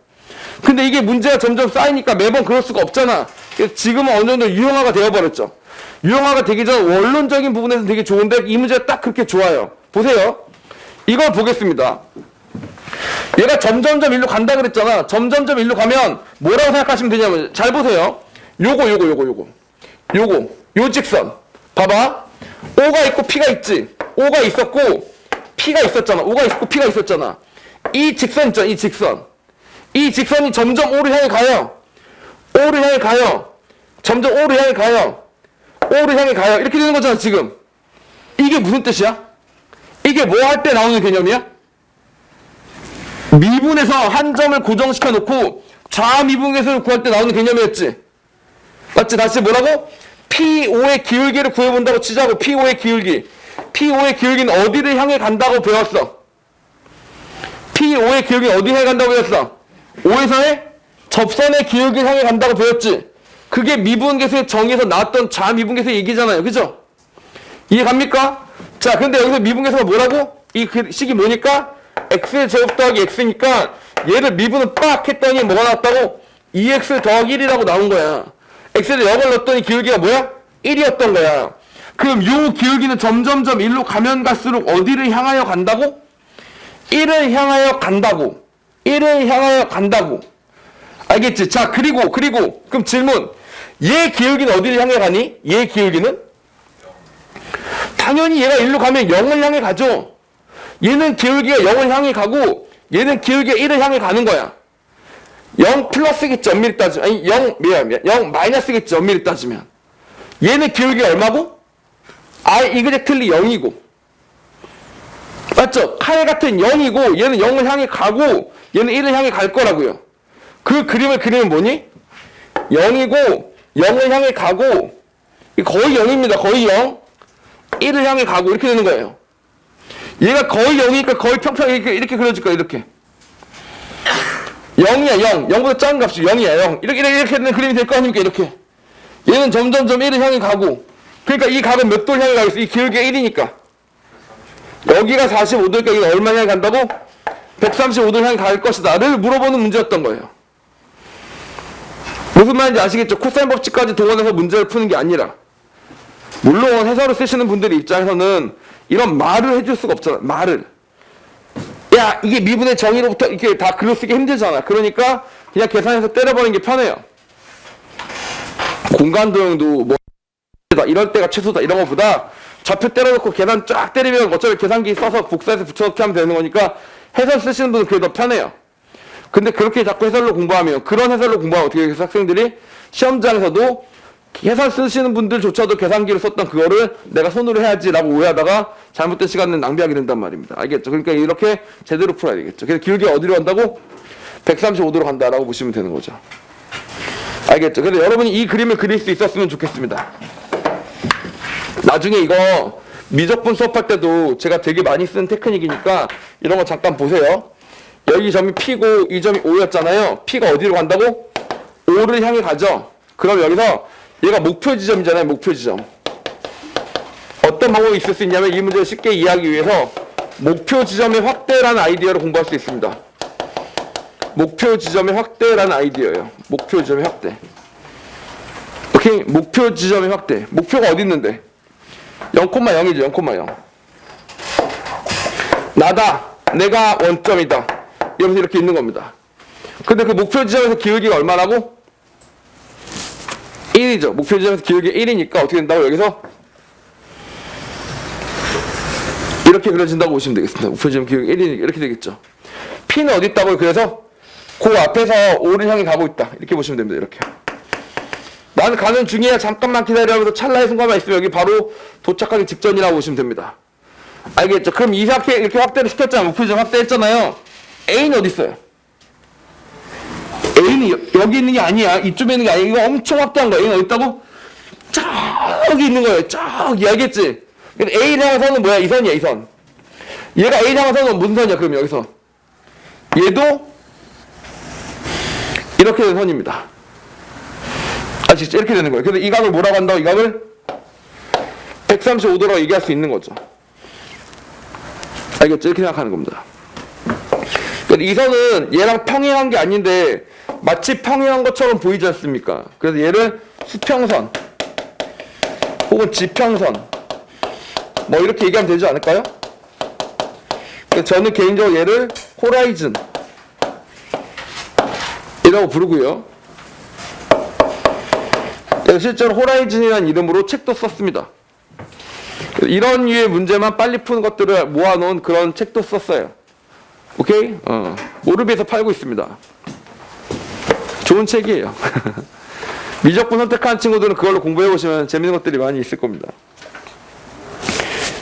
Speaker 1: 근데 이게 문제가 점점 쌓이니까 매번 그럴 수가 없잖아. 그래서 지금은 어느 정도 유형화가 되어버렸죠. 유형화가 되기 전 원론적인 부분에서는 되게 좋은데 이 문제가 딱 그렇게 좋아요. 보세요. 이걸 보겠습니다. 얘가 점점점 일로 간다 그랬잖아. 점점점 일로 가면 뭐라고 생각하시면 되냐면 잘 보세요. 요거 요 직선 봐봐. O가 있고 P가 있지. O가 있었고 P가 있었잖아. O가 있었고 P가 있었잖아. 이 직선 있잖아. 이 직선이 점점 O를 향해 가요. O를 향해 가요. 점점 O를 향해 가요. O를 향해 가요. 이렇게 되는 거잖아 지금. 이게 무슨 뜻이야? 이게 뭐 할 때 나오는 개념이야? 미분에서 한 점을 고정시켜 놓고 좌미분계수를 구할 때 나오는 개념이었지. 맞지? 다시 뭐라고? P5의 기울기를 구해본다고 치자고. P5의 기울기. P5의 기울기는 어디를 향해 간다고 배웠어? P5의 기울기는 어디 향해 간다고 배웠어? 5에서의 접선의 기울기를 향해 간다고 배웠지. 그게 미분계수의 정의에서 나왔던 좌미분계수의 얘기잖아요. 그죠? 이해 갑니까? 자, 근데 여기서 미분계수가 뭐라고? 이 식이 뭐니까? x의 제곱 더하기 x니까 얘를 미분을 빡 했더니 뭐가 나왔다고? 2x 더하기 1이라고 나온 거야. x를 0을 넣었더니 기울기가 뭐야? 1이었던 거야. 그럼 요 기울기는 점점점 1로 가면 갈수록 어디를 향하여 간다고? 1을 향하여 간다고. 1을 향하여 간다고. 알겠지? 자, 그리고 그럼 질문. 얘 기울기는 어디를 향해 가니? 얘 기울기는? 당연히 얘가 1로 가면 0을 향해 가죠. 얘는 기울기가 0을 향해 가고 얘는 기울기가 1을 향해 가는 거야. 0 플러스겠지 엄밀히 따지면. 아니 0 마이너스겠지 엄밀히 따지면. 얘는 기울기가 얼마고? exactly 0이고. 맞죠? 칼 같은 0이고 얘는 0을 향해 가고 얘는 1을 향해 갈 거라고요. 그 그림을 그리면 뭐니? 0이고 0을 향해 가고 거의 0입니다. 거의 0. 1을 향해 가고 이렇게 되는 거예요. 얘가 거의 0이니까 거의 평평하게 이렇게 그려줄 거야. 이렇게 0이야 0. 0보다 작은 값이 0이야 0. 이렇게 되는 그림이 될 거 아닙니까? 이렇게. 얘는 점점점 1을 향해 가고 그러니까 이 각은 몇 도를 향해 가겠어? 이 기울기가 1이니까 여기가 45도니까 이게 얼마 향해 간다고? 135도를 향해 갈 것이다 를 물어보는 문제였던 거예요. 무슨 말인지 아시겠죠? 코사인 법칙까지 동원해서 문제를 푸는 게 아니라 물론 해설을 쓰시는 분들의 입장에서는 이런 말을 해줄 수가 없잖아. 말을. 야, 이게 미분의 정의로부터 이렇게 다 글로 쓰기 힘들잖아. 그러니까 그냥 계산해서 때려버리는 게 편해요. 공간도형도 뭐 이럴 때가 최소다 이런 것보다 좌표 때려놓고 계산 쫙 때리면 어차피 계산기 써서 복사해서 붙여넣기 하면 되는 거니까 해설 쓰시는 분은 그게 더 편해요. 근데 그렇게 자꾸 해설로 공부하면 그런 해설로 공부하면 어떻게 해서 학생들이 시험장에서도 해설 쓰시는 분들조차도 계산기를 썼던 그거를 내가 손으로 해야지라고 오해하다가 잘못된 시간을 낭비하게 된단 말입니다. 알겠죠? 그러니까 이렇게 제대로 풀어야 되겠죠. 그래서 기울기가 어디로 간다고? 135도로 간다라고 보시면 되는 거죠. 알겠죠? 그래서 여러분이 이 그림을 그릴 수 있었으면 좋겠습니다. 나중에 이거 미적분 수업할 때도 제가 되게 많이 쓰는 테크닉이니까 이런 거 잠깐 보세요. 여기 점이 P고 이 점이 O였잖아요. P가 어디로 간다고? O를 향해 가죠. 그럼 여기서 얘가 목표 지점이잖아요. 목표 지점. 어떤 방법이 있을 수 있냐면 이 문제를 쉽게 이해하기 위해서 목표 지점의 확대라는 아이디어를 공부할 수 있습니다. 목표 지점의 확대라는 아이디어예요. 목표 지점의 확대. 오케이? 목표 지점의 확대. 목표가 어디 있는데? 0,0이죠. 0,0. 나다. 내가 원점이다. 이러면서 이렇게 있는 겁니다. 근데 그 목표 지점에서 기울기가 얼마라고? 1이죠. 목표 지점에서 기울기가 1이니까 어떻게 된다고? 여기서 이렇게 그려진다고 보시면 되겠습니다. 목표 지점 기울기 1이니까 이렇게 되겠죠. P는 어디 있다고요? 그래서 그 앞에서 O를 향해 가고 있다. 이렇게 보시면 됩니다. 이렇게. 나는 가는 중이야. 잠깐만 기다려면서 찰나의 순간만 있으면 여기 바로 도착하기 직전이라고 보시면 됩니다. 알겠죠? 그럼 이렇게 확대를 시켰잖아요. 목표 지점 확대했잖아요. A는 어디 있어요? A는 여기 있는 게 아니야. 이쪽에 있는 게 아니야. 이거 엄청 확대한 거야. A는 어디 있다고? 저기 있는 거예요. 저기. 알겠지? 근데 A를 향한 선은 뭐야? 이 선이야. 이 선. 얘가 A를 향한 선은 무슨 선이야? 그럼 여기서. 얘도 이렇게 된 선입니다. 아시죠? 이렇게 되는 거예요. 근데 이 각을 뭐라고 한다고? 이 각을 135도라고 얘기할 수 있는 거죠. 알겠죠? 이렇게 생각하는 겁니다. 이 선은 얘랑 평행한 게 아닌데 마치 평행한 것처럼 보이지 않습니까? 그래서 얘를 수평선 혹은 지평선 뭐 이렇게 얘기하면 되지 않을까요? 저는 개인적으로 얘를 호라이즌 이라고 부르고요. 실제로 호라이즌이라는 이름으로 책도 썼습니다. 이런 류의 문제만 빨리 푸는 것들을 모아놓은 그런 책도 썼어요. 오케이? 모르비에서 팔고 있습니다. 좋은 책이에요. 미적분 선택한 친구들은 그걸로 공부해보시면 재밌는 것들이 많이 있을 겁니다.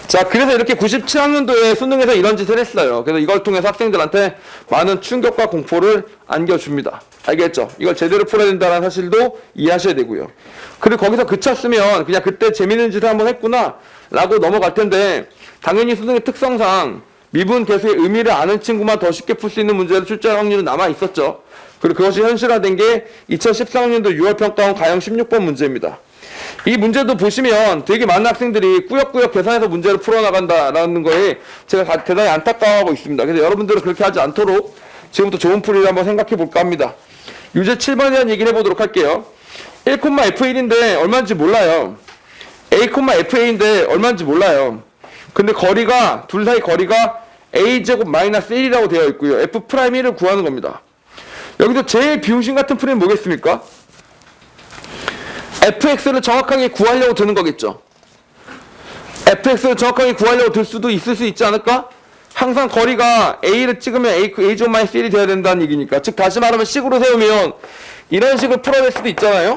Speaker 1: 자, 그래서 이렇게 97학년도에 수능에서 이런 짓을 했어요. 그래서 이걸 통해서 학생들한테 많은 충격과 공포를 안겨줍니다. 알겠죠? 이걸 제대로 풀어야 된다는 사실도 이해하셔야 되고요. 그리고 거기서 그쳤으면 그냥 그때 재밌는 짓을 한번 했구나 라고 넘어갈 텐데, 당연히 수능의 특성상 미분 계수의 의미를 아는 친구만 더 쉽게 풀 수 있는 문제를 출제할 확률은 남아 있었죠. 그리고 그것이 현실화된 게 2013학년도 6월 평가원 가형 16번 문제입니다. 이 문제도 보시면 되게 많은 학생들이 꾸역꾸역 계산해서 문제를 풀어나간다라는 거에 제가 대단히 안타까워하고 있습니다. 그래서 여러분들은 그렇게 하지 않도록 지금부터 좋은 풀이를 한번 생각해 볼까 합니다. 유제 7번에 대한 얘기를 해보도록 할게요. 1,F1인데 얼마인지 몰라요. A,FA인데 얼마인지 몰라요. 근데 거리가, 둘 사이 거리가 A제곱 마이너스 1이라고 되어 있고요. F'1을 구하는 겁니다. 여기서 제일 비용신 같은 풀이는 뭐겠습니까? fx를 정확하게 구하려고 드는 거겠죠. fx를 정확하게 구하려고 들 수도 있을 수 있지 않을까? 항상 거리가 a를 찍으면 a제곱 마이너스 1이 돼야 된다는 얘기니까. 즉 다시 말하면 식으로 세우면 이런 식으로 풀어낼 수도 있잖아요.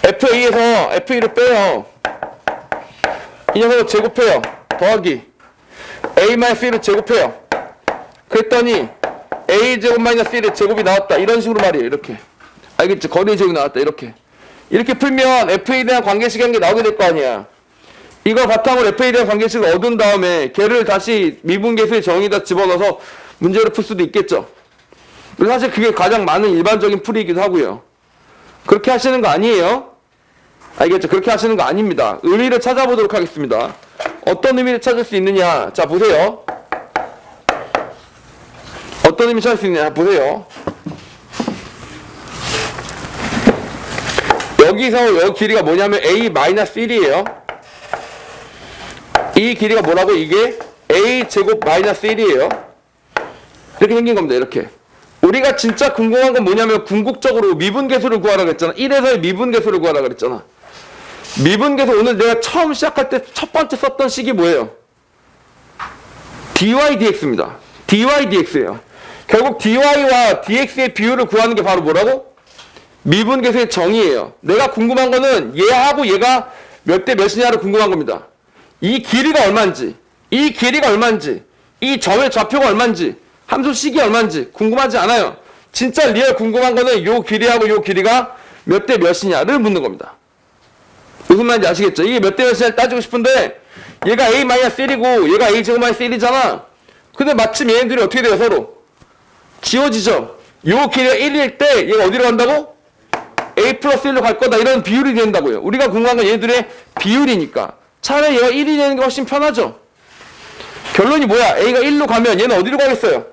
Speaker 1: fa에서 fa를 빼요. 이 녀석을 제곱해요. 더하기 a 마이너스 1을 제곱해요. 그랬더니 a제곱 마이너스 1의 제곱이 나왔다. 이런 식으로 말이에요. 이렇게. 알겠지? 거리 제곱이 나왔다. 이렇게 풀면 FA에 대한 관계식이라는 게 나오게 될 거 아니야. 이거 바탕으로 FA에 대한 관계식을 얻은 다음에 걔를 다시 미분계수의 정의에다 집어넣어서 문제를 풀 수도 있겠죠. 사실 그게 가장 많은 일반적인 풀이이기도 하고요. 그렇게 하시는 거 아니에요? 알겠죠? 그렇게 하시는 거 아닙니다. 의미를 찾아보도록 하겠습니다. 어떤 의미를 찾을 수 있느냐. 자, 보세요. 어떤 의미 찾을 수 있느냐. 보세요. 여기서 여기 길이가 뭐냐면 A-1이에요. 이 길이가 뭐라고? 이게 A제곱 마이너스 1이에요. 이렇게 생긴 겁니다. 이렇게. 우리가 진짜 궁금한 건 뭐냐면 궁극적으로 미분계수를 구하라 그랬잖아. 1에서의 미분계수를 구하라 그랬잖아. 미분계수 오늘 내가 처음 시작할 때 첫 번째 썼던 식이 뭐예요? dy dx입니다. dy dx예요. 결국 dy와 dx의 비율을 구하는 게 바로 뭐라고? 미분계수의 정의예요. 내가 궁금한 거는 얘하고 얘가 몇 대 몇이냐를 궁금한 겁니다. 이 길이가 얼마인지, 이 길이가 얼마인지, 이 점의 좌표가 얼마인지, 함수식이 얼마인지 궁금하지 않아요. 진짜 리얼 궁금한 거는 요 길이하고 요 길이가 몇 대 몇이냐를 묻는 겁니다. 무슨 말인지 아시겠죠? 이게 몇 대 몇이냐를 따지고 싶은데 얘가 A-1이고 얘가 A-1이잖아. 근데 마침 얘네들이 어떻게 돼요? 서로 지워지죠? 요 길이가 1일 때 얘가 어디로 간다고? A 플러스 1로 갈 거다. 이런 비율이 된다고요. 우리가 궁금한 건 얘네들의 비율이니까. 차라리 얘가 1이 되는 게 훨씬 편하죠. 결론이 뭐야? A가 1로 가면 얘는 어디로 가겠어요?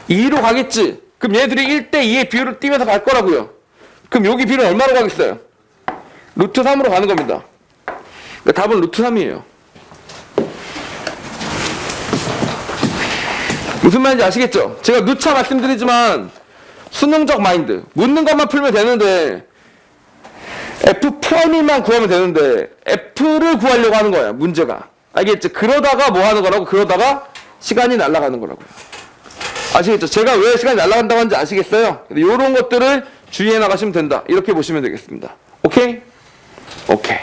Speaker 1: 2로 가겠지. 그럼 얘들이 1대 2의 비율을 띠면서 갈 거라고요. 그럼 여기 비율은 얼마로 가겠어요? 루트 3으로 가는 겁니다. 그러니까 답은 루트 3이에요. 무슨 말인지 아시겠죠? 제가 누차 말씀드리지만 수능적 마인드, 묻는 것만 풀면 되는데 F'1만 구하면 되는데 F를 구하려고 하는 거야, 문제가. 알겠죠? 그러다가 뭐 하는 거라고? 그러다가 시간이 날아가는 거라고요. 아시겠죠? 제가 왜 시간이 날아간다고 하는지 아시겠어요? 이런 것들을 주의해 나가시면 된다. 이렇게 보시면 되겠습니다. 오케이? 오케이.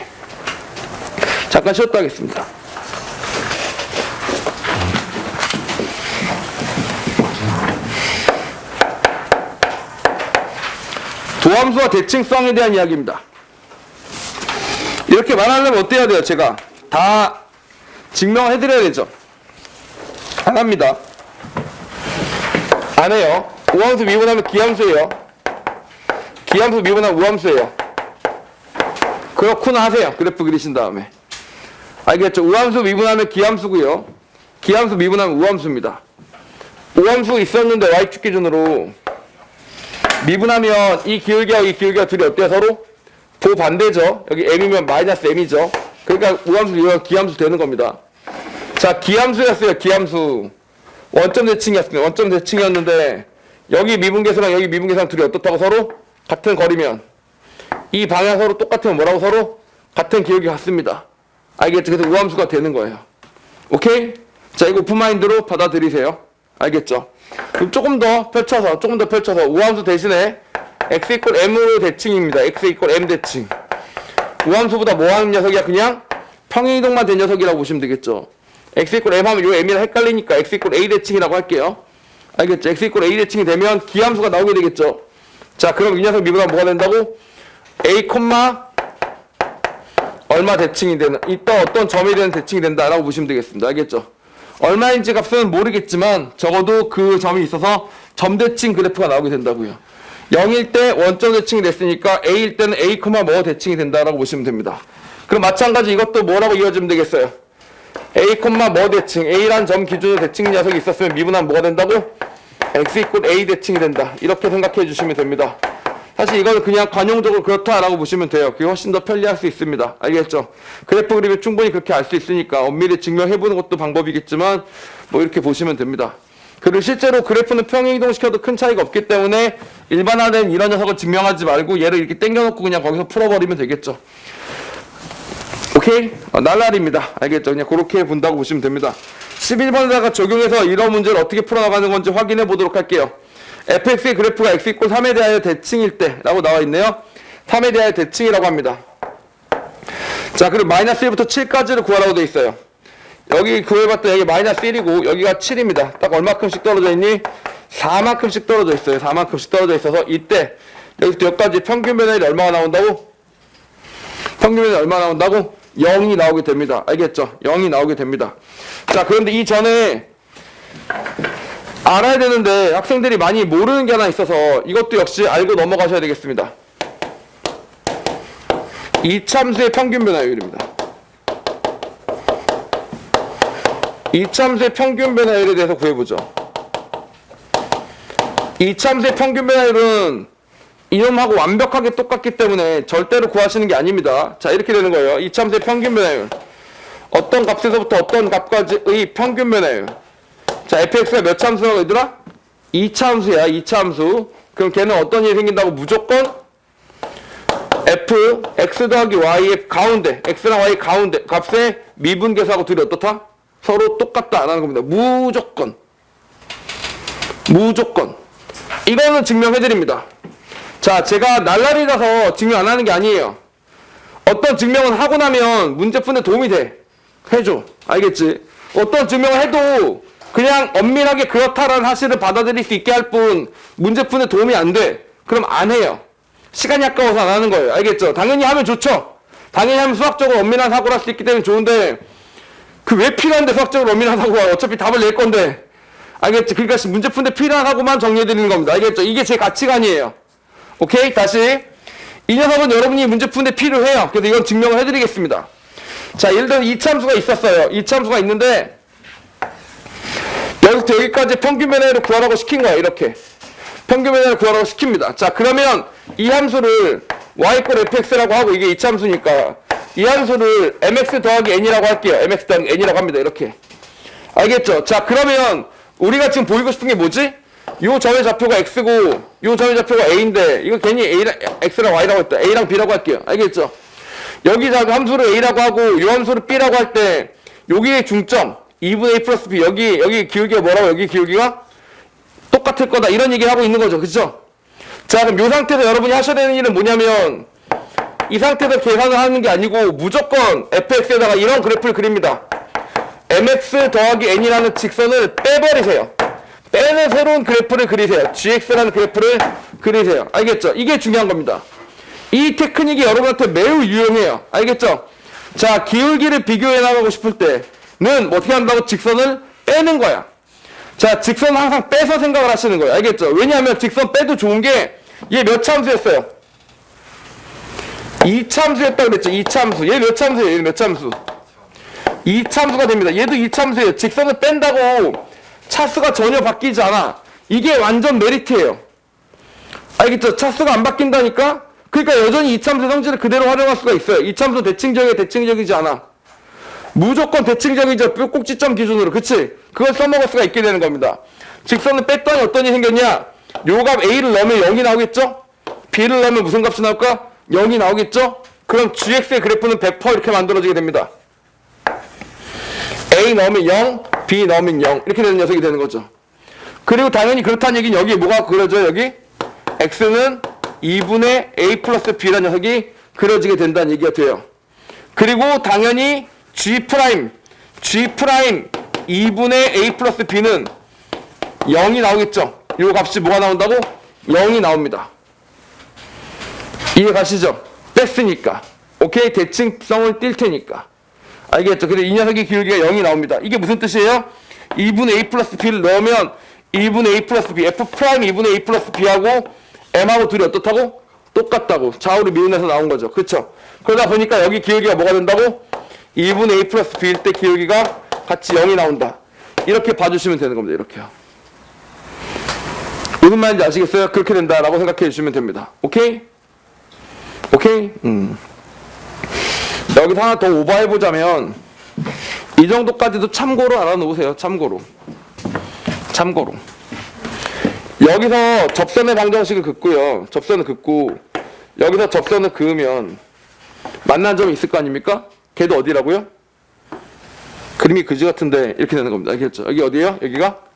Speaker 1: 잠깐 쉬었다 하겠습니다. 도함수와 대칭성에 대한 이야기입니다. 이렇게 말하려면 어때야 돼요? 제가 다 증명을 해드려야 되죠. 안 합니다. 안 해요. 우함수 미분하면 기함수예요. 기함수 미분하면 우함수예요. 그렇구나 하세요. 그래프 그리신 다음에. 알겠죠? 우함수 미분하면 기함수고요. 기함수 미분하면 우함수입니다. 우함수 있었는데 y축 기준으로 미분하면 이 기울기와 이 기울기가 둘이 어때요? 서로? 도반대죠. 여기 m이면 마이너스 m이죠. 그러니까 우함수 미분하면 기함수 되는 겁니다. 자, 기함수였어요. 기함수. 원점 대칭이었습니다. 원점 대칭이었는데 여기 미분계수랑 여기 미분계수랑 둘이 어떻다고? 서로 같은 거리면 이 방향 서로 똑같으면 뭐라고? 서로 같은 기울기 같습니다. 알겠죠? 그래서 우함수가 되는 거예요. 오케이? 자, 이거 오픈마인드로 받아들이세요. 알겠죠? 그럼 조금 더 펼쳐서 우함수 대신에 x 이퀄 m으로 대칭입니다. x 이퀄 m 대칭. 우함수보다 뭐 하는 녀석이야? 그냥 평행이동만 된 녀석이라고 보시면 되겠죠. x 이퀄 m 하면 요 m이랑 헷갈리니까 x 이퀄 a 대칭이라고 할게요. 알겠죠? x 이퀄 a 대칭이 되면 기함수가 나오게 되겠죠. 자, 그럼 이 녀석 미분하면 뭐가 된다고? a, 얼마 대칭이 되는, 이따 어떤 점에 대한 대칭이 된다라고 보시면 되겠습니다. 알겠죠? 얼마인지 값은 모르겠지만 적어도 그 점이 있어서 점 대칭 그래프가 나오게 된다고요. 0일 때 원점 대칭이 됐으니까 a일 때는 a, 뭐 대칭이 된다라고 보시면 됩니다. 그럼 마찬가지 이것도 뭐라고 이어지면 되겠어요? a, 뭐 대칭, a란 점 기준으로 대칭 녀석이 있었으면 미분하면 뭐가 된다고? x 이퀄 a 대칭이 된다. 이렇게 생각해 주시면 됩니다. 사실 이거는 그냥 관용적으로 그렇다라고 보시면 돼요. 그게 훨씬 더 편리할 수 있습니다. 알겠죠? 그래프 그리면 충분히 그렇게 알 수 있으니까 엄밀히 증명해보는 것도 방법이겠지만 뭐 이렇게 보시면 됩니다. 그리고 실제로 그래프는 평행이동시켜도 큰 차이가 없기 때문에 일반화된 이런 녀석을 증명하지 말고 얘를 이렇게 당겨놓고 그냥 거기서 풀어버리면 되겠죠. 오케이? 날라리입니다. 알겠죠? 그냥 그렇게 본다고 보시면 됩니다. 11번에다가 적용해서 이런 문제를 어떻게 풀어나가는 건지 확인해 보도록 할게요. fx의 그래프가 x 이퀄 3에 대하여 대칭일 때 라고 나와 있네요. 3에 대하여 대칭이라고 합니다. 자, 그리고 마이너스 1부터 7까지를 구하라고 되어 있어요. 여기 구해봤더니 여기 마이너스 1이고 여기가 7입니다. 딱 얼마큼씩 떨어져 있니? 4만큼씩 떨어져 있어요. 4만큼씩 떨어져 있어서 이때 여기부터 여기까지 평균 변화율이 얼마가 나온다고? 평균 변화율이 얼마 나온다고? 0이 나오게 됩니다. 알겠죠? 0이 나오게 됩니다. 자, 그런데 이 전에 알아야 되는데 학생들이 많이 모르는 게 하나 있어서 이것도 역시 알고 넘어가셔야 되겠습니다. 이참수의 평균 변화율입니다. 이참수의 평균 변화율에 대해서 구해보죠. 이참수의 평균 변화율은 이놈하고 완벽하게 똑같기 때문에 절대로 구하시는 게 아닙니다. 자, 이렇게 되는 거예요. 이참수의 평균 변화율. 어떤 값에서부터 어떤 값까지의 평균 변화율. 자, fx가 몇 참수라고 얘들아? 2참수야, 2참수. 그럼 걔는 어떤 일이 생긴다고? 무조건 f, x 더하기 y의 가운데, x랑 y 가운데 값의 미분계수하고 둘이 어떻다? 서로 똑같다 라는 겁니다. 무조건. 무조건. 이거는 증명해드립니다. 자, 제가 날라리라서 증명 안 하는 게 아니에요. 어떤 증명은 하고 나면 문제 푸는데 도움이 돼. 해줘. 알겠지? 어떤 증명을 해도 그냥 엄밀하게 그렇다라는 사실을 받아들일 수 있게 할 뿐 문제 푸는데 도움이 안 돼. 그럼 안 해요. 시간이 아까워서 안 하는 거예요. 알겠죠? 당연히 하면 좋죠. 당연히 하면 수학적으로 엄밀한 사고를 할 수 있기 때문에 좋은데 그 왜 필요한데 수학적으로 엄밀한 사고가 어차피 답을 낼 건데. 알겠지? 그러니까 문제 푸는데 필요한 사고만 정리해드리는 겁니다. 알겠죠? 이게 제 가치관이에요. 오케이? 다시. 이 녀석은 여러분이 문제 푸는데 필요해요. 그래서 이건 증명을 해드리겠습니다. 자, 예를 들어 이참수가 있었어요. 이참수가 있는데 여기서 여기까지 평균 변화율을 구하라고 시킨 거야. 이렇게 평균 변화율을 구하라고 시킵니다. 자, 그러면 이 함수를 y 꼴 fx라고 하고 이게 이차함수니까 이 함수를 mx 더하기 n이라고 할게요. mx 더하기 n이라고 합니다. 이렇게 알겠죠? 자, 그러면 우리가 지금 보이고 싶은 게 뭐지? 요 점의 좌표가 x고 요 점의 좌표가 a인데 이거 괜히 a랑 x랑 y라고 했다. a랑 b라고 할게요. 알겠죠? 여기 함수를 a라고 하고 요 함수를 b라고 할 때 여기의 중점 2분의 a 플러스 b 여기 기울기가 뭐라고? 여기 기울기가 똑같을 거다. 이런 얘기를 하고 있는 거죠. 그쵸? 자, 그럼 이 상태에서 여러분이 하셔야 되는 일은 뭐냐면 이 상태에서 계산을 하는 게 아니고 무조건 fx에다가 이런 그래프를 그립니다. mx 더하기 n이라는 직선을 빼버리세요. 빼는 새로운 그래프를 그리세요. gx라는 그래프를 그리세요. 알겠죠? 이게 중요한 겁니다. 이 테크닉이 여러분한테 매우 유용해요. 알겠죠? 자, 기울기를 비교해 나가고 싶을 때는 어떻게 한다고? 직선을 빼는 거야. 자, 직선 항상 빼서 생각을 하시는 거예요. 알겠죠? 왜냐하면 직선 빼도 좋은 게 얘 몇 참수였어요? 2참수였다 그랬죠? 2참수. 얘 몇 참수예요? 얘 몇 참수? 2참수가 됩니다. 얘도 2참수예요. 직선을 뺀다고 차수가 전혀 바뀌지 않아. 이게 완전 메리트예요. 알겠죠? 차수가 안 바뀐다니까? 그러니까 여전히 2참수 성질을 그대로 활용할 수가 있어요. 2참수 대칭적이야, 대칭적이지 않아. 무조건 대칭적이죠. 꼭지점 기준으로. 그치? 그걸 써먹을 수가 있게 되는 겁니다. 직선을 뺐더니 어떤 일이 생겼냐? 요 값 A를 넣으면 0이 나오겠죠? B를 넣으면 무슨 값이 나올까? 0이 나오겠죠? 그럼 GX의 그래프는 100% 이렇게 만들어지게 됩니다. A 넣으면 0, B 넣으면 0. 이렇게 되는 녀석이 되는 거죠. 그리고 당연히 그렇다는 얘기는 여기 뭐가 그려져요? 여기? X는 2분의 A 플러스 B라는 녀석이 그려지게 된다는 얘기가 돼요. 그리고 당연히 G' 2분의 A 플러스 B는 0이 나오겠죠? 이 값이 뭐가 나온다고? 0이 나옵니다. 이해 가시죠? 뺐으니까. 오케이? 대칭성을 띌 테니까. 알겠죠? 그래서 이 녀석의 기울기가 0이 나옵니다. 이게 무슨 뜻이에요? 2분의 A 플러스 B를 넣으면 2분의 A 플러스 B, F' 2분의 A 플러스 B하고 M하고 둘이 어떻다고? 똑같다고. 좌우를 미분해서 나온 거죠. 그쵸? 그러다 보니까 여기 기울기가 뭐가 된다고? 2분의 A 플러스 B일 때 기울기가 같이 0이 나온다. 이렇게 봐주시면 되는 겁니다. 이렇게요. 무슨 말인지 아시겠어요? 그렇게 된다라고 생각해 주시면 됩니다. 오케이? 오케이? 여기서 하나 더 오버해보자면 이 정도까지도 참고로 알아놓으세요. 참고로. 여기서 접선의 방정식을 긋고요. 접선을 긋고 여기서 접선을 그으면 만난 점이 있을 거 아닙니까? 걔도 어디라고요? 그림이 그지 같은데 이렇게 되는 겁니다. 알겠죠? 여기 어디예요? 여기가?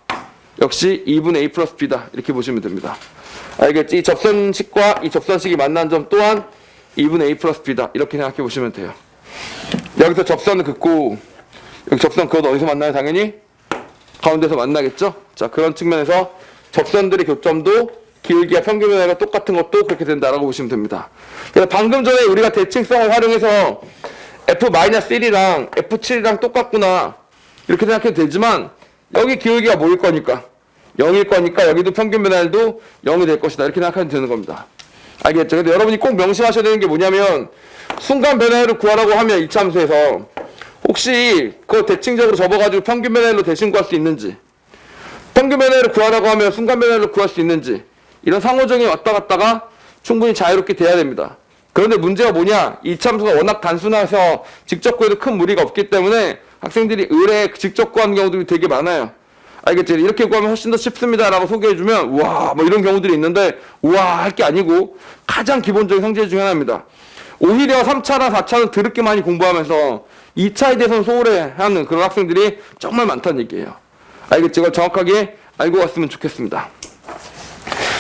Speaker 1: 역시 2분의 A 플러스 B다. 이렇게 보시면 됩니다. 알겠지? 이 접선식과 이 접선식이 만난 점 또한 2분의 A 플러스 B다. 이렇게 생각해 보시면 돼요. 여기서 접선을 긋고 여기 접선 그것도 어디서 만나요? 당연히 가운데서 만나겠죠? 자, 그런 측면에서 접선들의 교점도 기울기와 평균 변화가 똑같은 것도 그렇게 된다라고 보시면 됩니다. 그래서 방금 전에 우리가 대칭성을 활용해서 F-1이랑 F7이랑 똑같구나 이렇게 생각해도 되지만 여기 기울기가 뭐일 거니까 0일 거니까 여기도 평균 변화율도 0이 될 것이다 이렇게 생각하면 되는 겁니다. 알겠죠? 근데 여러분이 꼭 명심하셔야 되는 게 뭐냐면 순간 변화율을 구하라고 하면 이차함수에서 혹시 그거 대칭적으로 접어가지고 평균 변화율로 대신 구할 수 있는지, 평균 변화율을 구하라고 하면 순간 변화율로 구할 수 있는지, 이런 상호적인 왔다 갔다가 충분히 자유롭게 돼야 됩니다. 그런데 문제가 뭐냐? 이차함수가 워낙 단순해서 직접 구해도 큰 무리가 없기 때문에 학생들이 의뢰 직접 구하는 경우들이 되게 많아요. 알겠지? 이렇게 구하면 훨씬 더 쉽습니다 라고 소개해주면 우와 뭐 이런 경우들이 있는데 우와 할 게 아니고 가장 기본적인 성질 중에 하나입니다. 오히려 3차나 4차는 드럽게 많이 공부하면서 2차에 대해서는 소홀해하는 그런 학생들이 정말 많다는 얘기예요. 알겠죠? 이걸 정확하게 알고 갔으면 좋겠습니다.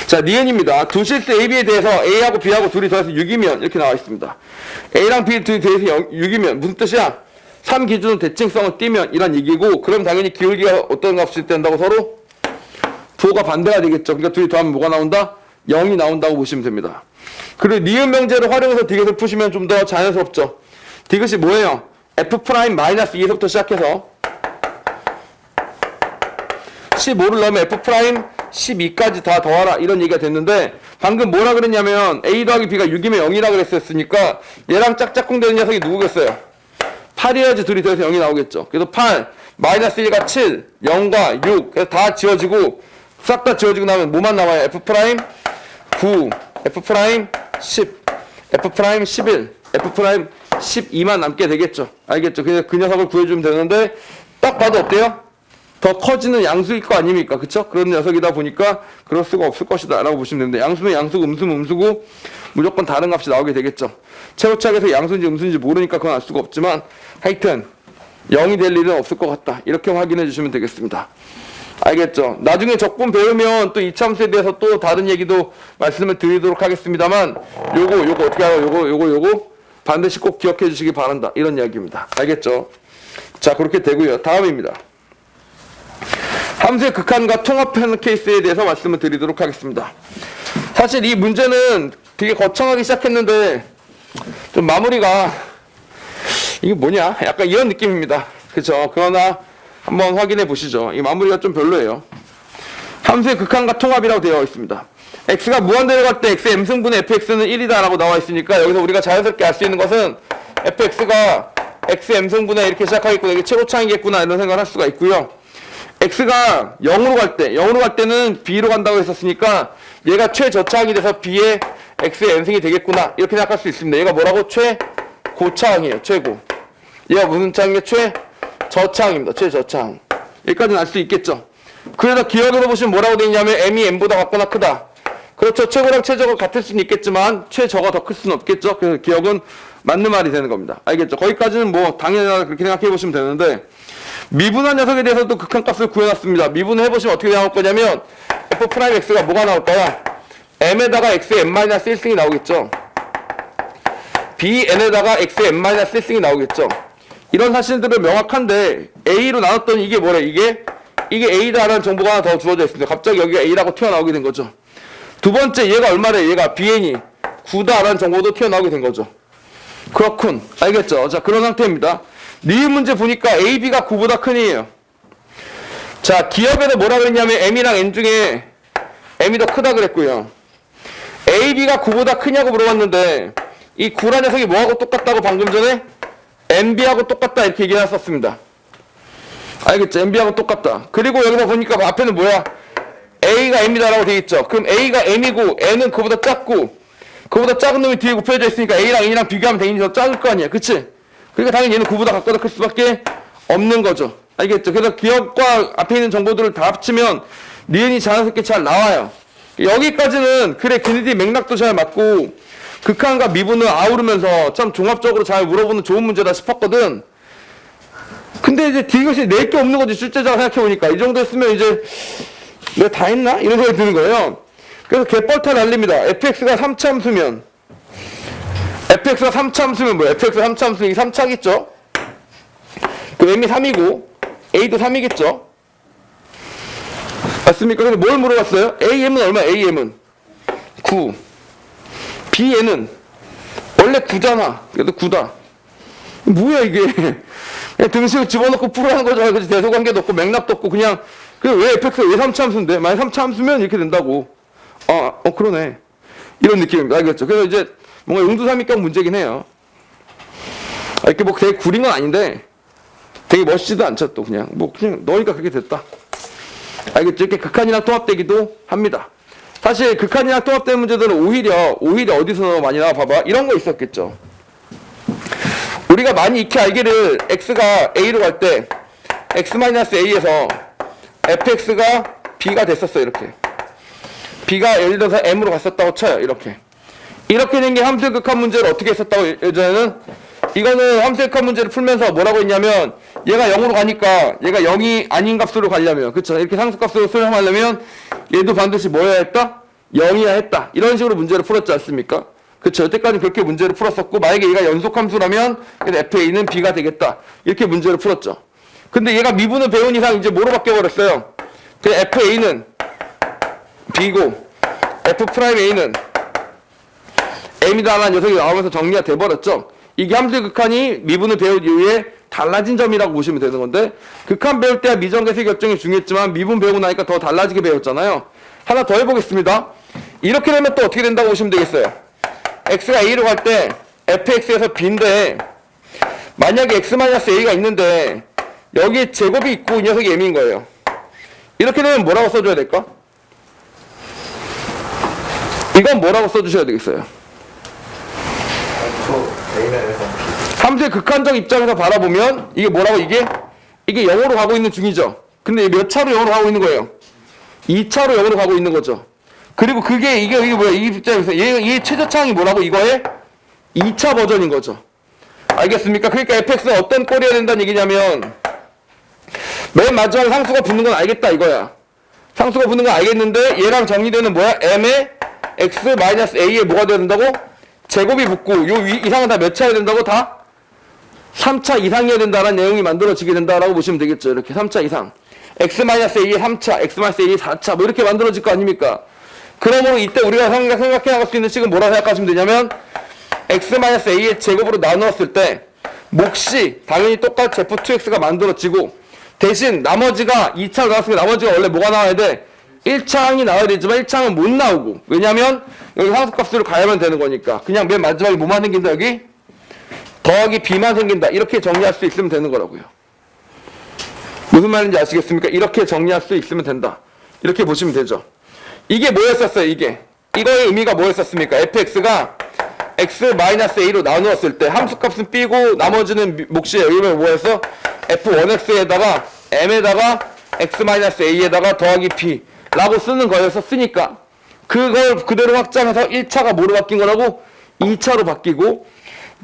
Speaker 1: 자, 니은입니다. 두 실수 A, B에 대해서 A하고 B하고 둘이 더해서 6이면 이렇게 나와 있습니다. A랑 B 둘이 더해서 6이면 무슨 뜻이야? 3 기준으로 대칭성을 띄면 이란 얘기고, 그럼 당연히 기울기가 어떤 값이 된다고 서로? 부호가 반대가 되겠죠. 그러니까 둘이 더하면 뭐가 나온다? 0이 나온다고 보시면 됩니다. 그리고 니은 명제를 활용해서 디귿을 푸시면 좀 더 자연스럽죠. 디귿이 뭐예요? F'-2에서부터 시작해서 15를 넣으면 F'12까지 다 더하라 이런 얘기가 됐는데, 방금 뭐라 그랬냐면 A 더하기 B가 6이면 0이라 그랬었으니까 얘랑 짝짝꿍 되는 녀석이 누구겠어요? 8이어야지 둘이 더해서 0이 나오겠죠. 그래서 8, 마이너스 1과 7, 0과 6 그래서 다 지워지고 싹 다 지워지고 나면 뭐만 남아요? F 프라임 9, F 프라임 10, F 프라임 11, F 프라임 12만 남게 되겠죠. 알겠죠? 그래서 그 녀석을 구해주면 되는데 딱 봐도 어때요? 더 커지는 양수일 거 아닙니까? 그쵸? 그런 녀석이다 보니까 그럴 수가 없을 것이다 라고 보시면 되는데 양수는 양수고 음수는 음수고 무조건 다른 값이 나오게 되겠죠. 최후착에서 양수인지 음수인지 모르니까 그건 알 수가 없지만 하여튼 0이 될 일은 없을 것 같다. 이렇게 확인해 주시면 되겠습니다. 알겠죠? 나중에 적분 배우면 또 이차함수에 대해서 또 다른 얘기도 말씀을 드리도록 하겠습니다만 요거 어떻게 알아요? 요거 반드시 꼭 기억해 주시기 바란다. 이런 이야기입니다. 알겠죠? 자, 그렇게 되고요. 다음입니다. 함수의 극한과 통합하는 케이스에 대해서 말씀을 드리도록 하겠습니다. 사실 이 문제는 되게 거창하기 시작했는데 좀 마무리가 이게 뭐냐? 약간 이런 느낌입니다. 그쵸? 그러나 한번 확인해 보시죠. 이 마무리가 좀 별로예요. 함수의 극한과 통합이라고 되어 있습니다. x가 무한대로 갈 때 x m승분의 fx는 1이다 라고 나와 있으니까 여기서 우리가 자연스럽게 알 수 있는 것은 fx가 x m승분의 이렇게 시작하겠구나. 이게 최고차이겠구나 이런 생각을 할 수가 있고요. x가 0으로 갈 때는 b로 간다고 했었으니까 얘가 최저차항이 돼서 b의 x의 n승이 되겠구나 이렇게 생각할 수 있습니다. 얘가 뭐라고? 최고차항이에요. 최고. 얘가 무슨 차항이에요? 최저차항입니다. 최저차항. 여기까지는 알 수 있겠죠. 그래서 기억으로 보시면 뭐라고 되어 있냐면 m이 n보다 같거나 크다. 그렇죠. 최고랑 최저가 같을 수는 있겠지만 최저가 더 클 수는 없겠죠. 그래서 기억은 맞는 말이 되는 겁니다. 알겠죠? 거기까지는 뭐 당연하다 그렇게 생각해 보시면 되는데 미분한 녀석에 대해서도 극한값을 구해놨습니다. 미분을 해보시면 어떻게 나올 거냐면 f'x가 뭐가 나올까요? m에다가 x의 n-1승이 나오겠죠. bn에다가 x의 n-1승이 나오겠죠. 이런 사실들은 명확한데 a로 나눴더니 이게 뭐래? 이게 a다라는 정보가 하나 더 주어져 있습니다. 갑자기 여기가 a라고 튀어나오게 된 거죠. 두 번째 얘가 얼마래? 얘가 bn이 9다라는 정보도 튀어나오게 된 거죠. 그렇군. 알겠죠? 자, 그런 상태입니다. 니은 문제 보니까 a, b가 9보다 큰이에요. 자, 기억에도 뭐라 그랬냐면 m이랑 n 중에 m이 더 크다 그랬고요. a, b가 9보다 크냐고 물어봤는데 이 9라는 녀석이 뭐하고 똑같다고 방금 전에 nb하고 똑같다 이렇게 얘기해놨었습니다. 알겠죠? nb하고 똑같다. 그리고 여기서 보니까 앞에는 뭐야? a가 m이다라고 되어있죠. 그럼 a가 m이고 n은 그보다 작고 그보다 작은 놈이 뒤에 곱해져 있으니까 a랑 n이랑 비교하면 당연히 더 작을 거 아니야. 그치? 그러니까 당연히 얘는 9보다 같거나 클 수밖에 없는 거죠. 알겠죠? 그래서 기억과 앞에 있는 정보들을 다 합치면 니은이 자연스럽게 잘 나와요. 여기까지는 그래 걔네들이 맥락도 잘 맞고 극한과 미분을 아우르면서 참 종합적으로 잘 물어보는 좋은 문제다 싶었거든. 근데 이제 이것이 낼 게 없는 거지. 출제자가 생각해보니까 이 정도 했으면 이제 내가 다 했나? 이런 생각이 드는 거예요. 그래서 개뻘타 날립니다. fx가 3차함수면 fx가 3차함수면 뭐야? fx가 3차함수면 이게 3차겠죠? 그 m이 3이고 a도 3이겠죠? 맞습니까? 그래서 뭘 물어봤어요? am은 얼마야? am은 9 bn은 원래 9잖아. 그래도 9다. 뭐야 이게? 그냥 등식을 집어넣고 풀어하는 거죠. 그치? 대소관계도 없고 맥락도 없고 그냥 왜 fx가 왜 3차 함수인데? 만약 3차 함수면 이렇게 된다고. 그러네. 이런 느낌입니다. 알겠죠? 그래서 이제 뭔가 용두삼위격 문제긴 해요. 이렇게 뭐 되게 구린 건 아닌데 되게 멋지지도 않죠. 또 그냥 넣으니까 그렇게 됐다. 알겠죠? 이렇게 극한이랑 통합되기도 합니다. 사실 극한이랑 통합되는 문제들은 오히려 어디서 많이 나와? 봐봐. 이런 거 있었겠죠. 우리가 많이 익히 알기를 x가 a로 갈 때 x-a에서 fx가 b가 됐었어. 이렇게 b가 예를 들어서 m으로 갔었다고 쳐요. 이렇게 된 게 함수의 극한 문제를 어떻게 했었다고 예전에는 이거는 함수의 극한 문제를 풀면서 뭐라고 했냐면 얘가 0으로 가니까 얘가 0이 아닌 값으로 가려면 그쵸? 이렇게 상수값으로 수렴하려면 얘도 반드시 뭐여야 했다? 0이어야 했다. 이런 식으로 문제를 풀었지 않습니까? 그쵸? 여태까지 그렇게 문제를 풀었었고 만약에 얘가 연속함수라면 fa는 b가 되겠다. 이렇게 문제를 풀었죠. 근데 얘가 미분을 배운 이상 이제 뭐로 바뀌어버렸어요? 그 fa는 b고 f'a는 m이다라는 녀석이 나오면서 정리가 돼버렸죠. 이게 함수의 극한이 미분을 배운 이후에 달라진 점이라고 보시면 되는 건데 극한 배울 때야 미정계수 결정이 중요했지만 미분 배우고 나니까 더 달라지게 배웠잖아요. 하나 더 해보겠습니다. 이렇게 되면 또 어떻게 된다고 보시면 되겠어요. x가 a로 갈 때 fx에서 b인데 만약에 x-a가 있는데 여기에 제곱이 있고 이 녀석이 m인 거예요. 이렇게 되면 뭐라고 써줘야 될까? 이건 뭐라고 써주셔야 되겠어요? 함수의 극한적 입장에서 바라보면 이게 뭐라고 이게 0으로 가고 있는 중이죠. 근데 몇 차로 0으로 가고 있는 거예요? 2차로 0으로 가고 있는 거죠. 그리고 이게 뭐야? 이 입장에서 이 최저차항이 뭐라고 이거의 2차 버전인 거죠. 알겠습니까? 그러니까 fx는 어떤 꼴이어야 된다는 얘기냐면 맨 마지막에 상수가 붙는 건 알겠다 이거야. 상수가 붙는 건 알겠는데 얘랑 정리되는 뭐야? m의 x-a에 뭐가 돼야 된다고? 제곱이 붙고 요 이상은 다 몇 차여야 된다고? 다 3차 이상이어야 된다라는 내용이 만들어지게 된다라고 보시면 되겠죠. 이렇게 3차 이상. x-a에 3차, x-a에 4차 뭐 이렇게 만들어질 거 아닙니까? 그러므로 이때 우리가 생각해 나갈 수 있는 식은 뭐라고 생각하시면 되냐면 x-a의 제곱으로 나누었을 때 몫이 당연히 똑같이 f2x가 만들어지고 대신 나머지가 2차로 나왔으니까 나머지가 원래 뭐가 나와야 돼? 1차항이 나와야 되지만 1차항은 못 나오고 왜냐면 여기 상수값으로 가야만 되는 거니까 그냥 맨 마지막에 뭐만 생긴다 여기? 더하기 b만 생긴다 이렇게 정리할 수 있으면 되는 거라고요. 무슨 말인지 아시겠습니까? 이렇게 정리할 수 있으면 된다. 이렇게 보시면 되죠. 이게 뭐였었어요? 이거의 의미가 뭐였었습니까? fx가 x-a로 나누었을 때 함수값은 b고 나머지는 몫이 여기면 뭐였어? f1x에다가 m에다가 x-a에다가 더하기 b 라고 쓰는 거였었으니까 그걸 그대로 확장해서 1차가 뭐로 바뀐 거라고? 2차로 바뀌고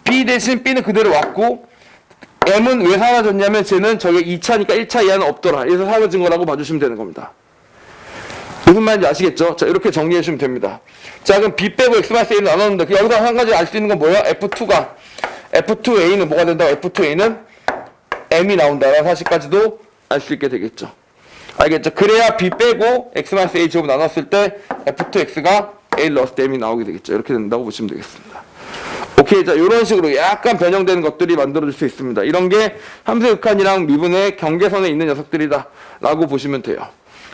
Speaker 1: b 대신 b는 그대로 왔고 m은 왜 사라졌냐면 쟤는 저게 2차니까 1차 이하는 없더라. 그래서 사라진 거라고 봐주시면 되는 겁니다. 무슨 말인지 아시겠죠? 자, 이렇게 정리해 주시면 됩니다. 자, 그럼 b 빼고 x-a를 나눴는데 여기서 한 가지 알 수 있는 건 뭐야? f2a는 뭐가 된다고? f2a는 m이 나온다라는 사실까지도 알 수 있게 되겠죠. 알겠죠? 그래야 b 빼고 x-a 제곱 나눴을 때 f2x가 a를 넣었을 때 m이 나오게 되겠죠. 이렇게 된다고 보시면 되겠습니다. 오케이. 자, 이런 식으로 약간 변형되는 것들이 만들어질 수 있습니다. 이런 게 함수의 극한이랑 미분의 경계선에 있는 녀석들이다 라고 보시면 돼요.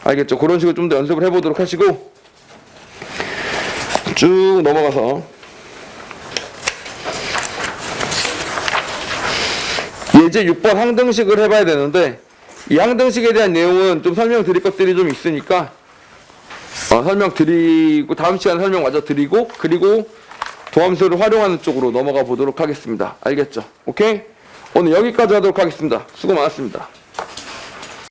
Speaker 1: 알겠죠? 그런 식으로 좀 더 연습을 해보도록 하시고 쭉 넘어가서 예제 6번 항등식을 해봐야 되는데 이 항등식에 대한 내용은 좀 설명드릴 것들이 좀 있으니까 설명드리고 다음 시간에 설명 마저 드리고 그리고 도함수를 활용하는 쪽으로 넘어가 보도록 하겠습니다. 알겠죠? 오케이? 오늘 여기까지 하도록 하겠습니다. 수고 많았습니다.